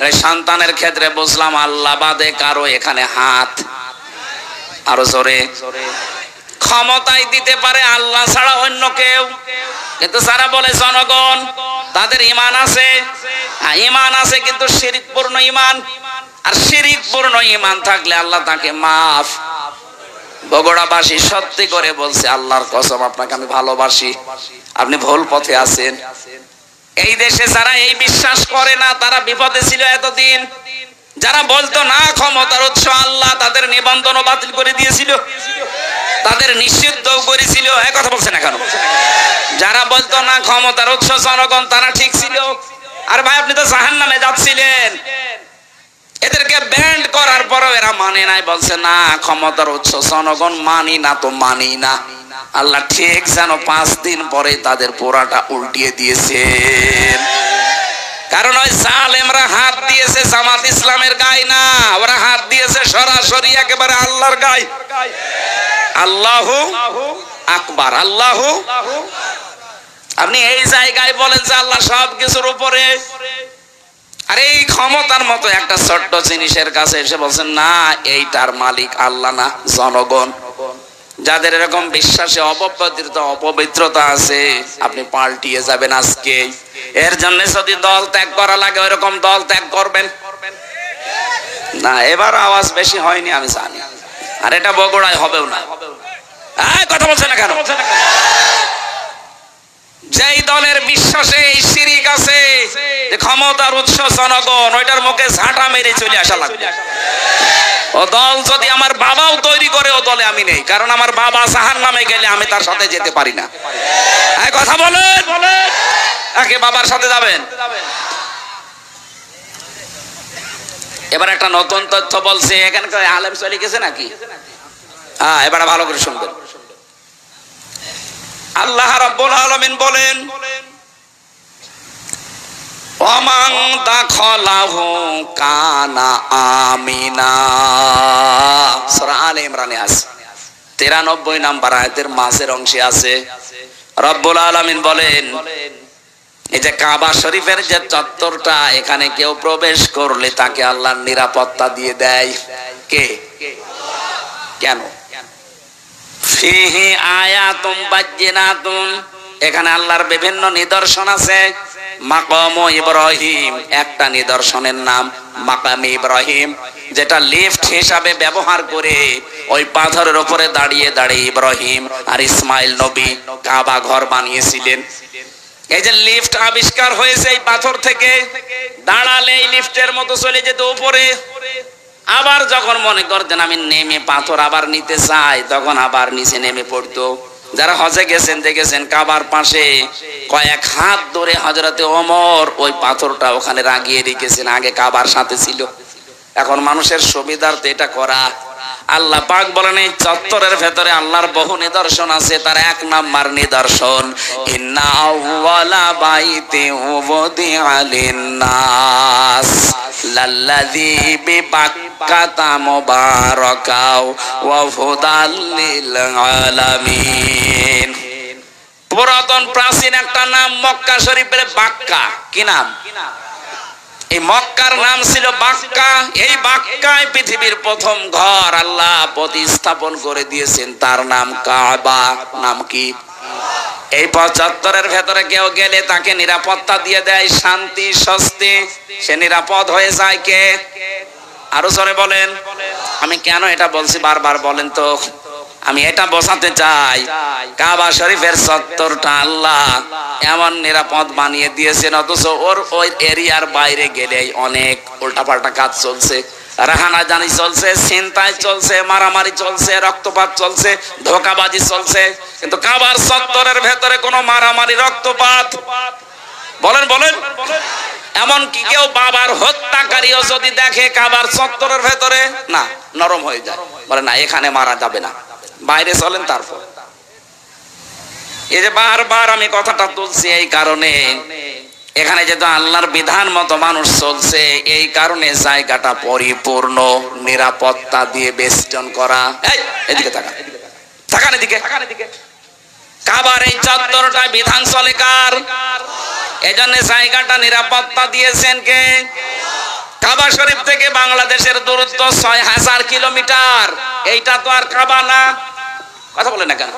Speaker 2: এই সন্তানের ক্ষেত্রে বুঝলাম আল্লাহ বাদে কারো এখানে হাত। আরো জোরে। ক্ষমতায় দিতে পারে আল্লাহ ছাড়া অন্য কেউ, কিন্তু যারা বলে জনগণ তাদের ঈমান আছে, ঈমান আছে কিন্তু শিরকপূর্ণ ঈমান। আর শিরকপূর্ণ ঈমান থাকলে আল্লাহ তাকে মাফ। বগুড়াবাসী সত্যি করে বলছে, আল্লাহর কসম আপনাকে আমি ভালোবাসি, আপনি ভুল পথে আছেন। এই দেশে যারা এই বিশ্বাস করে না তারা বিপদে ছিল এতদিন। যারা বলতো না ক্ষমতার উৎস আল্লাহ, তাদের নিবন্ধন বাতিল করে দিয়েছিল, তাদের নিষিদ্ধ করেছিল। এক কথা বলছে না কেন? যারা বলতো না ক্ষমতার উৎস জনগণ, তারা ঠিক ছিল। আর ভাই আপনি তো জাহান্নামে যাচ্ছিলেন। এদেরকে ব্যান্ড করার পরও এরা মানে নাই, বলছে না ক্ষমতার উৎস জনগণ, মানি না তো মানি না। আল্লাহ ঠিক যেন 5 দিন পরে তাদের পোড়াটা উল্টিয়ে দিয়েছেন। কারণ ওই জালেমরা হাত দিয়েছে জামাত ইসলামের গায়ে না, ওরা হাত দিয়েছে সরাসরি একেবারে আল্লাহর গায়ে। আল্লাহু আকবার, আল্লাহু। আপনি এই জায়গায় বলেন যে আল্লাহ সব কিছুর উপরে, আর এই ক্ষমতার মতো একটা ছোট্ট জিনিসের কাছে এসে বলছেন না এইটার মালিক আল্লাহ না জনগণ। যাদের এরকম বিশ্বাসে অপবিত্রতা আছে, আপনি পাল্টিয়ে যাবেন আজকে। এর জন্য যদি দল ত্যাগ করা লাগে ওইরকম দল ত্যাগ করবেন না। এবার আওয়াজ বেশি হয়নি আমি জানি, আর এটা বগুড়ায় হবেও না। কথা বলছে না কেন? যেই দলের বিশ্বাসে এই শিরিক আছে যে ক্ষমতার উৎস জনগণ, ওইটার মুখে ঝাঁটা মেরে চলে আসা লাগবে। ও দল যদি আমার বাবাও তৈরি করে, ও দলে আমি নেই, কারণ আমার বাবা জাহান্নামে গেলে আমি তার সাথে যেতে পারি না। কথা বলেন, আগে বাবার সাথে যাবেন। এবার একটা নতুন তথ্য বলছে, এখানকার আলেম চলে গেছে নাকি? হ্যাঁ, এবার ভালো করে শুনবেন। আল্লাহ রাব্বুল আলামিন বলেন, ওয়ামান দাখালাহু কানা আমিনা। সূরা আলে ইমরানে আছে, 93 নম্বর আয়াতের মাঝের অংশে আছে। রব্বুল আলামিন বলেন, এই যে কাবা শরীফের যে চত্বরটা, এখানে কেউ প্রবেশ করলে তাকে আল্লাহর নিরাপত্তা দিয়ে দেয়। কে? কেন? ফিহি আয়াতুম বাজ্জিনাতুন, এখানে আল্লাহর বিভিন্ন নিদর্শন আছে। মাকাম ইব্রাহিম, একটা নিদর্শনের নাম মাকাম ইব্রাহিম, যেটা লিফট হিসাবে ব্যবহার করে ওই পাথরের উপরে দাঁড়িয়ে দাঁড়িয়ে ইব্রাহিম আর ইসমাইল নবী কাবা ঘর বানিয়েছিলেন। এই যে লিফট আবিষ্কার হয়েছে এই পাথর থেকে, দাঁড়ালে এই লিফটের মতো চলে যেত উপরে। আবার যখন মনে করতেন আমি নেমে পাথর আবার নিতে চাই, তখন আবার নিচে নেমে পড়তো। যারা হজে গেছেন দেখেছেন কাবার পাশে কয়েক হাত ধরে হযরতে ওমর ওই পাথরটা ওখানে রাগিয়ে রেখেছেন, আগে কাবার সাথে ছিল। এখন মানুষের সুবিধার্থে এটা করা। আল্লাহ পাক বলেন এই চত্বরের ভেতরে আল্লাহর বহু নিদর্শন আছে, তার এক নাম্বার নিদর্শন ইন্না আউওয়ালা বাইতি উযিআ লিন-নাস লাল্লাযী বিবাক্কাতা মুবারাকাও ওয়া হুদাল লিল আলামিন। পুরাতন প্রাচীন একটা নাম মক্কা শরীফের বাক্কা। কি নাম? এই মক্কার নাম ছিল বাক্কা। এই বাক্কায় পৃথিবীর প্রথম ঘর আল্লাহ প্রতিস্থাপন করে দিয়েছেন, তার নাম কাবা। নাম কি? এই ৭৫-এর ভেতরে কেউ গেলে তাকে নিরাপত্তা দিয়ে দেয়, শান্তি স্বস্তি, সে নিরাপদ হয়ে যায়। কে? আরো জোরে বলেন। আমি কেন এটা বলছি বারবার বলেন তো? আমি এটা বোঝাতে চাই কাবা শরীফের চত্বরটা আল্লাহ এমন নিরাপদ বানিয়ে দিয়েছেন, অথচ ওই এরিয়ার বাইরে গেলে অনেক উল্টাপাল্টা কাজ চলছে, রাহানাজানি চলছে, ছিনতাই চলছে, মারামারি চলছে, রক্তপাত চলছে, ধোঁকাবাজি চলছে। কিন্তু কাবার চত্বরের ভেতরে কোনো মারামারি রক্তপাত বলেন বলেন এমন কি কেউ বাবার হত্যাকারীও যদি দেখে কাবার চত্বরের ভেতরে, না, নরম হয়ে যায়, বলে না এখানে মারা যাবে না, বাইরে চলেন। তারপর এই যে বারবার আমি কথাটা তুলছি এই কারণে, এখানে যেহেতু আল্লাহর বিধান মতো মানুষ চলছে, এই কারণে জায়গাটা পরিপূর্ণ নিরাপত্তা দিয়ে বেষ্টন করা। এদিকে তাকান, তাকান এদিকে। কাবার এই চত্বরটা বিধান চলে কার? এজন্য জায়গাটা নিরাপত্তা দিয়েছেন কে? কাবা শরীফ থেকে বাংলাদেশের দূরত্ব ৬০০০ কিলোমিটার। এইটা তো আর কাবা না, কথা বলে না কেন?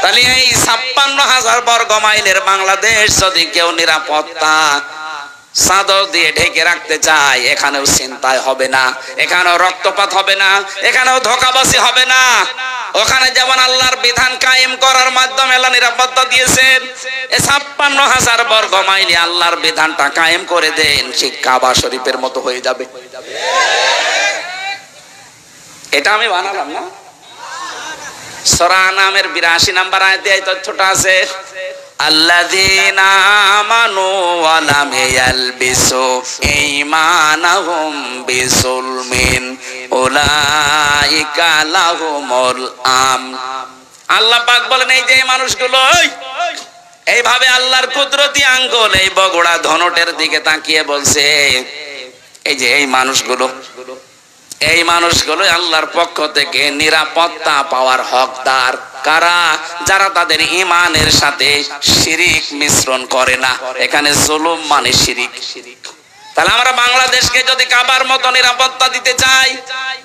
Speaker 2: তাহলে এই ৫৬,০০০ বর্গ মাইলের বাংলাদেশ যদি কেউ নিরাপত্তা চাদর দিয়ে ঢেকে রাখতে চায়, এখানেও চিন্তায় হবে না, এখানেও রক্তপাত হবে না, এখানেও ধোঁকাবাজি হবে না। ওখানে যেমন আল্লাহর বিধান কায়েম করার মাধ্যমে আল্লাহ নিরাপত্তা দিয়েছেন, এই ৫৬,০০০ বর্গ মাইলে আল্লাহর বিধানটা কায়েম করে দেন, সেই কাবা শরীফের মতো হয়ে যাবে। এটা আমি বানালাম না, সূরা আনামের ৮২ নম্বর আয়াতে এই তথ্যটা আছে। আল্লাযীনা আমানু ওয়া লাম ইয়ালবিসু ঈমানাহুম বিযুলমিন উলাইকা লাহুমুল আমন। আল্লাহ পাক বলেন এই যে মানুষগুলো এইভাবে আল্লাহর কুদরতি আঙ্গুল এই বগুড়া ধনটের দিকে তাকিয়ে বলছে, এই যে এই মানুষগুলো আল্লাহর পক্ষ থেকে নিরাপত্তা পাওয়ার হকদার। কারা? যারা তাদের ঈমানের সাথে শিরিক মিশ্রণ করে না। এখানে জুলুম মানে শিরিক। তাহলে আমরা বাংলাদেশকে যদি কাবার মতো নিরাপত্তা দিতে চাই,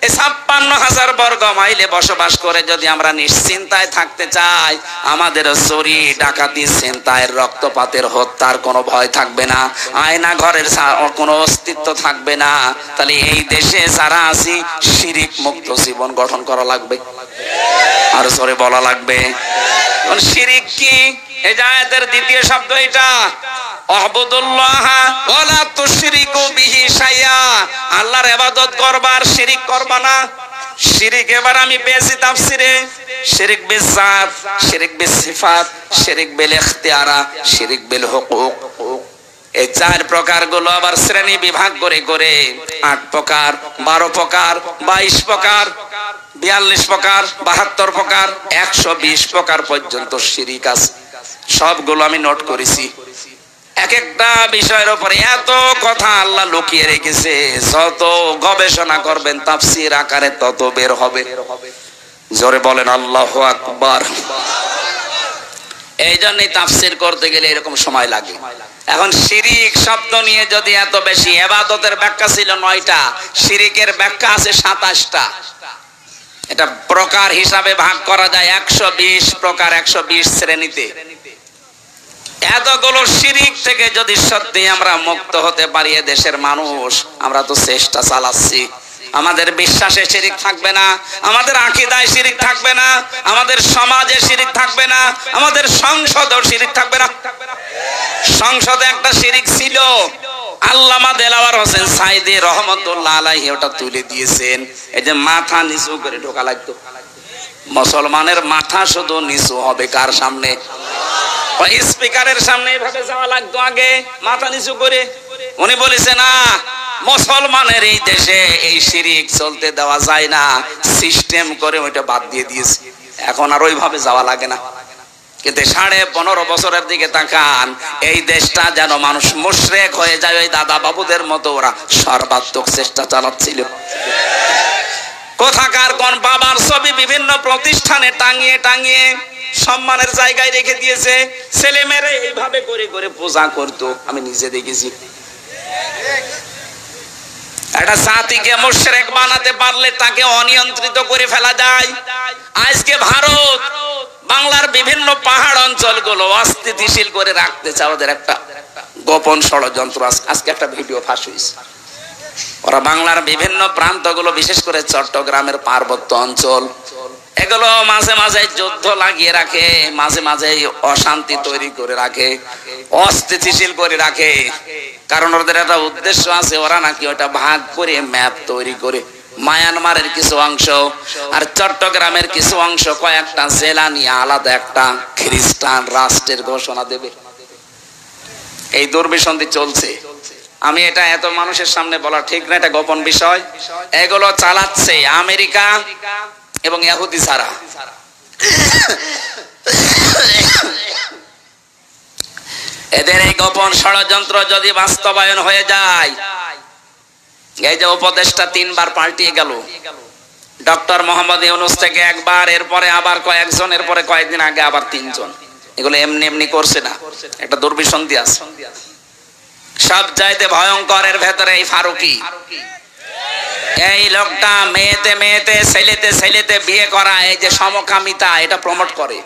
Speaker 2: এই ৫৬,০০০ বর্গ মাইলে বসবাস করে যদি আমরা নিশ্চিন্তায় থাকতে চাই, আমাদের চুরি ডাকাতি ছিনতাইয়ের রক্তপাতের হত্যার কোনো ভয় থাকবে না, আয়না ঘরের কোনো অস্তিত্ব থাকবে না। তাহলে এই দেশে যারা আছি শিরিক মুক্ত জীবন গঠন করা লাগবে, আর জোরে বলা লাগবে। শিরিক কি? এই আয়াতের দ্বিতীয় শব্দ এটা, আ'বুদুল্লাহ ওয়া লা তুশরিকু বিহি শাইআ। আল্লাহর ইবাদত করবা আর শিরিক করবা না। শিরিক এবার আমি পেয়েছি তাফসিরে, শিরিক বিল যাত, শিরিক বিল সিফাত, শিরিক বিল ইখতিয়ারা, শিরিক বিল হুকুক। এই ৪ প্রকারগুলো আবার শ্রেণী বিভাগ করে করে ৮ প্রকার, ১২ প্রকার, ২২ প্রকার, ৪২ প্রকার, ৭২ প্রকার, ১২০ প্রকার পর্যন্ত শিরিক আছে। সবগুলো আমি নোট করেছি। এক একটা বিষয়ের উপরে এত কথা আল্লাহ লুকিয়ে রেখেছে, যত গবেষণা করবেন তাফসীর আকারে তত বের হবে। জোরে বলেন আল্লাহু আকবার। এই জন্যই তাফসীর করতে গেলে এরকম সময় লাগে। এখন শিরিক শব্দ নিয়ে যদি এত বেশি, ইবাদতের ব্যাখ্যা ছিল ৯টা, শিরিকের ব্যাখ্যা আছে ২৭টা। এটা প্রকার হিসাবে ভাগ করা যায় ১২০ প্রকার, ১২০ শ্রেণীতে। এতগুলো শিরিক থেকে যদি সত্যি আমরা মুক্ত হতে পারি, দেশের মানুষ, আমরা তো চেষ্টা চালাচ্ছি। আমাদের বিশ্বাসে শিরিক থাকবে না, আমাদের আকীদায় শিরিক থাকবে না, আমাদের সমাজে শিরিক থাকবে না, আমাদের সংসদেও শিরিক থাকবে না। সংসদে একটা শিরিক ছিল, আল্লামা দেলাওয়ার হোসেন সাইদি রহমতুল্লাহ আলাইহি ওটা তুলে দিয়েছেন। এই যে মাথা নিচু করে ঢোকা লাগতো, মুসলমানের মাথা শুধু নিচু হবে কার সামনে? ওই স্পিকারের সামনে এইভাবে যাওয়া লাগতো আগে মাথা নিচু করে। উনি বলেছে না, মুসলমানের এই দেশে এই শিরিক চলতে দেওয়া যায় না, সিস্টেম করে ওইটা বাদ দিয়ে দিয়েছে, এখন আর ওইভাবে যাওয়া লাগে না। কিন্তু 15.5 বছরের দিকে তাকান, এই দেশটা যেন মানুষ মুশরিক হয়ে যায় ওই দাদা বাবুদের মতো ওরা সর্বাত্মক চেষ্টা চালাচ্ছিল। কোথাকার কোন বাবার ছবি বিভিন্ন প্রতিষ্ঠানে টাঙিয়ে টাঙিয়ে সম্মানের জায়গায় রেখে দিয়েছে, ছেলে মেয়েরা এইভাবে করে করে পূজা করতো, আমি নিজে দেখেছি। একটা জাতিকে মুশরিক বানাতে পারলে তাকে অনিয়ন্ত্রিত করে ফেলা যায়। আজকে ভারত বাংলার বিভিন্ন পাহাড় অঞ্চলগুলো অস্থিতিশীল করে রাখতে চায়, ওদের একটা গোপন ষড়যন্ত্র। আজকে একটা ভিডিও ফাঁস হয়েছে, ওরা বাংলার বিভিন্ন প্রান্তগুলো বিশেষ করে চট্টগ্রামের পার্বত্য অঞ্চল এগুলো মাঝে মাঝে যুদ্ধ লাগিয়ে রাখে, মাঝে মাঝে অশান্তি তৈরি করে রাখে, অস্থিতিশীল করে রাখে। কারণ ওদের একটা উদ্দেশ্য আছে, ওরা নাকি ওটা ভাগ করে ম্যাপ তৈরি করে মায়ানমারের কিছু অংশ আর চট্টগ্রামের কিছু অংশ কয়েকটা জেলা নিয়ে আলাদা একটা খ্রিস্টান রাষ্ট্রের ঘোষণা দেবে। এই দুর্বিসন্ধি চলছে। আমি এটা এত মানুষের সামনে বলা ঠিক না, এটা গোপন বিষয়। এগুলো চালাচ্ছে আমেরিকা এবং ইহুদি ছাড়া। এদের এই গোপন ষড়যন্ত্র যদি বাস্তবায়ন হয়ে যায়, এই যে উপদেশটা 3 বার পাল্টিয়ে গেল, ডক্টর মোহাম্মদ ইউনূস থেকে একবার, এরপরে আবার কয়েকজন, এরপরে কয়েকদিন আগে আবার 3 জন, এগুলো এমনি এমনি করছে না, একটা দুর্বিসন্ধি আছে। সব চাইতে ভয়ঙ্কর এর ভেতরে এই ফারুকি, এই লোকটা মেয়েতে মেয়েতে ছেলেতে ছেলেতে বিয়ে করা, এই যে সমকামিতা এটা প্রমোট করে,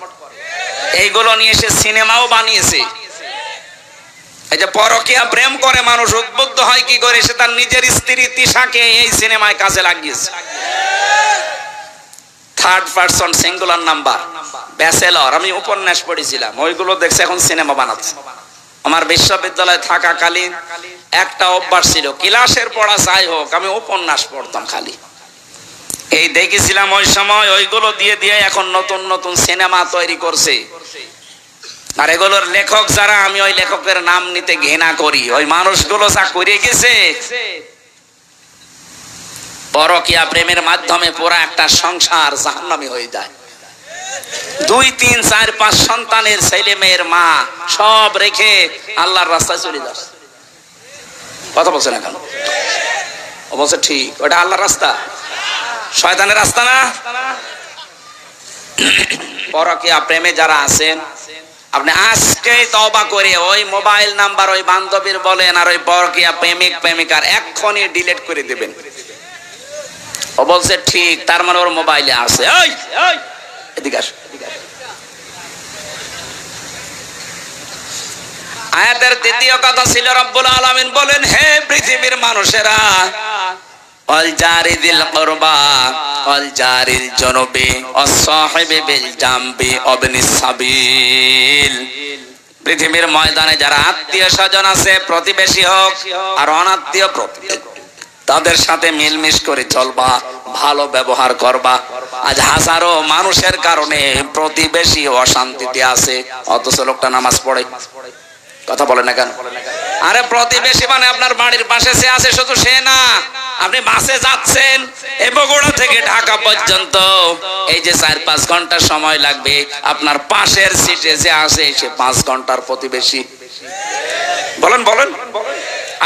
Speaker 2: এইগুলো নিয়ে এসে সিনেমাও বানিয়েছে। এই যে পরকীয়া প্রেম করে মানুষ উদ্বুদ্ধ হয় কি করে, সে তার নিজের স্ত্রী তিশাকে এই সিনেমায় কাজে লাগিয়েছে। Third person singular number, bachelor, আমি উপন্যাস পড়েছিলাম, ওইগুলো দেখছে এখন সিনেমা বানাচ্ছে। আমার বিশ্ববিদ্যালয়ে থাকাকালীন একটা অভ্যাস ছিল, ক্লাসের পড়া যাই হোক আমি উপন্যাস পড়তাম খালি। এই দেখেছিলাম ওই সময়, ওইগুলো দিয়ে দিয়ে এখন নতুন নতুন সিনেমা তৈরি করছে। আর এগুলোর লেখক যারা, আমি ওই লেখকের নাম নিতে ঘৃণা করি, ওই মানুষগুলো যা করে গেছে, পরকীয়া প্রেমের মাধ্যমে পুরা একটা সংসার জাহান্নামী হয়ে যায়। 2, 3, 4, 5 সন্তানের ছেলে মেয়ের মা সব রেখে আল্লাহর রাস্তায় চলে যাচ্ছে। কথা বলছে না কেন? ও বলছে ঠিক, ওটা আল্লাহর রাস্তা, শয়তানের রাস্তা না। পরকীয়া প্রেমে যারা আছেন, আপনি আজকেই তওবা করে ওই মোবাইল নাম্বার ওই বান্ধবীর বলেন আর ওই পরকীয়া প্রেমিক প্রেমিকার এক্ষুনি ডিলিট করে দিবেন। ও বলছে ঠিক, তার মানে ওর মোবাইলে আছে। এই এদিকে আস। আয়াতের দ্বিতীয় কথা ছিল, রব্বুল আলামিন বলেন, হে পৃথিবীর মানুষেরা, ওয়াল জারি যিল কুরবা ওয়াল জারিল জুনুবি ওয়াস সাহিবি বিল জামবি ওয়াবনিস সাবিল। পৃথিবীর ময়দানে যারা আত্মীয় স্বজন আছে, প্রতিবেশী হোক আর অনাত্মীয়, তাদের সাথে মিলমিশ করে চলবা, ভালো ব্যবহার করবা। আজ হাজারো মানুষের কারণে প্রতিবেশী অশান্তিতে আছে, অথচ লোকটা নামাজ পড়ে। কথা বলে না কেন? আরে প্রতিবেশী মানে আপনার বাড়ির পাশে সে আছে, শুধু সে না, আপনি বাসে যাচ্ছেন বগুড়া থেকে ঢাকা পর্যন্ত, এই যে 4-5 ঘন্টা সময় লাগবে, আপনার পাশের সিটে যে আছে সে 5 ঘন্টার প্রতিবেশী। বলেন বলেন,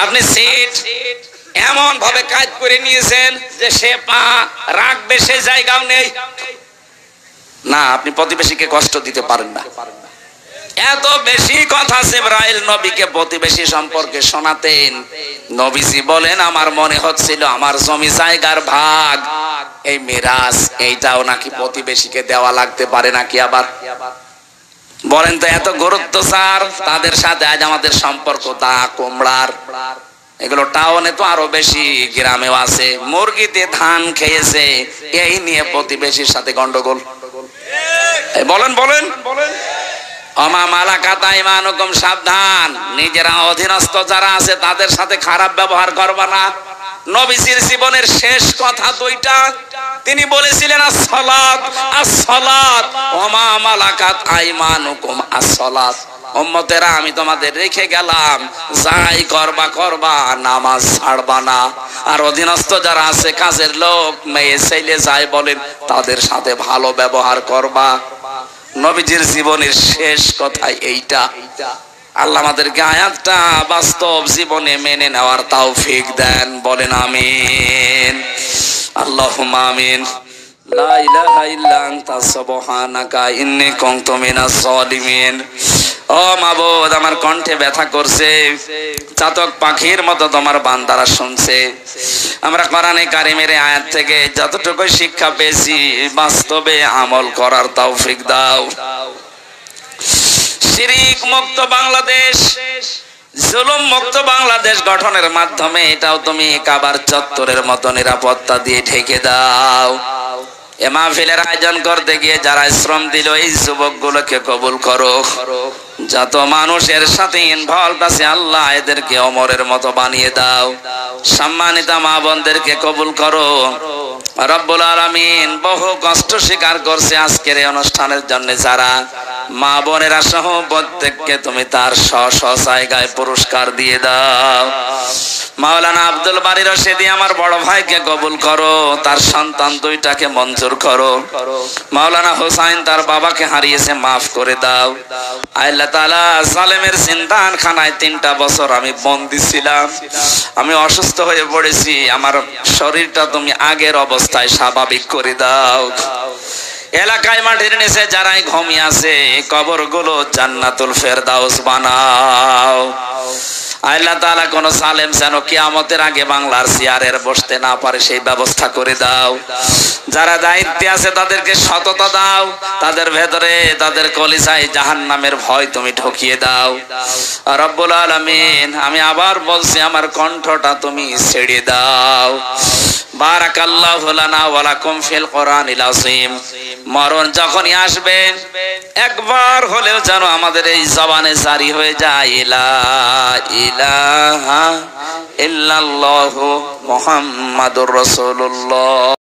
Speaker 2: আপনি সিট এমন ভাবে কাজ করে নিয়েছেন যে সে পা রাখবে সে জায়গাও নেই না, আপনি প্রতিবেশীকে কষ্ট দিতে পারেন না। এত বেশি কথা জিবরাইল নবীকে প্রতিবেশী সম্পর্কে শোনাতেন। নবীজি বলেন, আমার মনে হচ্ছিল আমার জমি জায়গার ভাগ, এই মিরাস, এইটাও নাকি প্রতিবেশীকে দেওয়া লাগতে পারে নাকি। আবার বলেন তো, এত গুরুত্ব স্যার তাদের সাথে আজ আমাদের সম্পর্ক দা কুমড়ার। এগুলো টাউনে তো আরো বেশি, গ্রামেও আছে। মুরগিতে ধান খেয়েছে, এই নিয়ে প্রতিবেশীর সাথে গন্ডগোল। বলেন বলেন, ওমা মালাকাত আইমানুকুম, সাবধান, নিজেরা অধীনস্থ যারা আছে তাদের সাথে খারাপ ব্যবহার করবা না। নবীজির জীবনের শেষ কথা দুইটা, তিনি বলেছিলেন আসসালাত আসসালাত, ওমা মালাকাত আইমানুকুম আসসালাত। উম্মতেরা, আমি তোমাদের রেখে গেলাম, যাই করবা করবা, নামাজ ছাড়বা না। আর অধীনস্থ যারা আছে, কাজের লোক, মেয়ে ছেলে যাই বলেন, তাদের সাথে ভালো ব্যবহার করবা। নবীজির জীবনের শেষ কথা এইটা। আল্লাহ আমাদেরকে আয়াতটা বাস্তব জীবনে মেনে নেওয়ার তৌফিক দেন, বলেন আমিন, আল্লাহুম্মা আমিন। লা ইলাহা ইল্লা আনতা সুবহানাকা ইন্নী কুনতু মিনাজ জালিমিন। ও মাবুদ, আমার কণ্ঠে ব্যথা করছে, চাতক পাখির মতো তোমার বান্দারা শুনছে। আমরা কোরআনে কারিমের আয়াত থেকে যতটুকু শিক্ষা পেয়েছি, বাস্তবে আমল করার তৌফিক দাও। শিরিক মুক্ত বাংলাদেশ, জুলুম মুক্ত বাংলাদেশ গঠনের মাধ্যমে এটাও তুমি কাবার চত্বরের মতো নিরাপত্তা দিয়ে ঢেকে দাও। এ মাহফিলের আয়োজন করতে গিয়ে যারা শ্রম দিল, এই যুবকগুলোকে কবুল করো। যত মানুষের সাথে ইনভলভ আছে, আল্লাহ এদেরকে ওমরের মতো বানিয়ে দাও। সম্মানিত মা বোনদেরকে কবুল করো। রব্বুল আলামিন বহু কষ্ট স্বীকার করছে আজকের এই অনুষ্ঠানের জন্য যারা, মা বোনেরা সহ প্রত্যেককে তুমি তার স্ব জায়গায় পুরস্কার দিয়ে দাও। মাওলানা আব্দুল বারী রশিদি আমার বড় ভাইকে কবুল করো, তার সন্তান দুইটাকে মঞ্জুর করো। মাওলানা হুসাইন তার বাবাকে হারিয়েছে, মাফ করে দাও। আল্লাহ তাআলা, জালেমের জিন্দানখানায় 3টা বছর আমি বন্দী ছিলাম, আমি অসুস্থ হয়ে পড়েছি, আমার শরীরটা তুমি আগের অবস্থায় স্বাভাবিক করে দাও। এলাকায় মাটির নিচে যারাই ঘুমিয়ে আছে, কবরগুলো জান্নাতুল ফেরদাউস বানাও। আল্লাহ তাআলা, কোন জালেম যেন কিয়ামতের আগে বাংলার চেয়ারের বসতে না পারে, সেই ব্যবস্থা করে দাও। যারা দায়িত্বে আছে তাদেরকে সততা দাও, তাদের ভেতরে, তাদের কলিজায় জাহান্নামের ভয় তুমি ঢুকিয়ে দাও। রব্বুল আলামিন, আমি আবার বলছি, আমার কণ্ঠটা তুমি ছেড়ে দাও। বারাকাল্লাহু লানা ওয়া লাকুম ফিল কোরআনিল আযীম। মরণ যখনই আসবে, একবার হলেও যেন আমাদের এই জবানে জারি হয়ে যায়, লা ইলাহা ইল্লাল্লাহু মুহাম্মাদুর রাসূলুল্লাহ।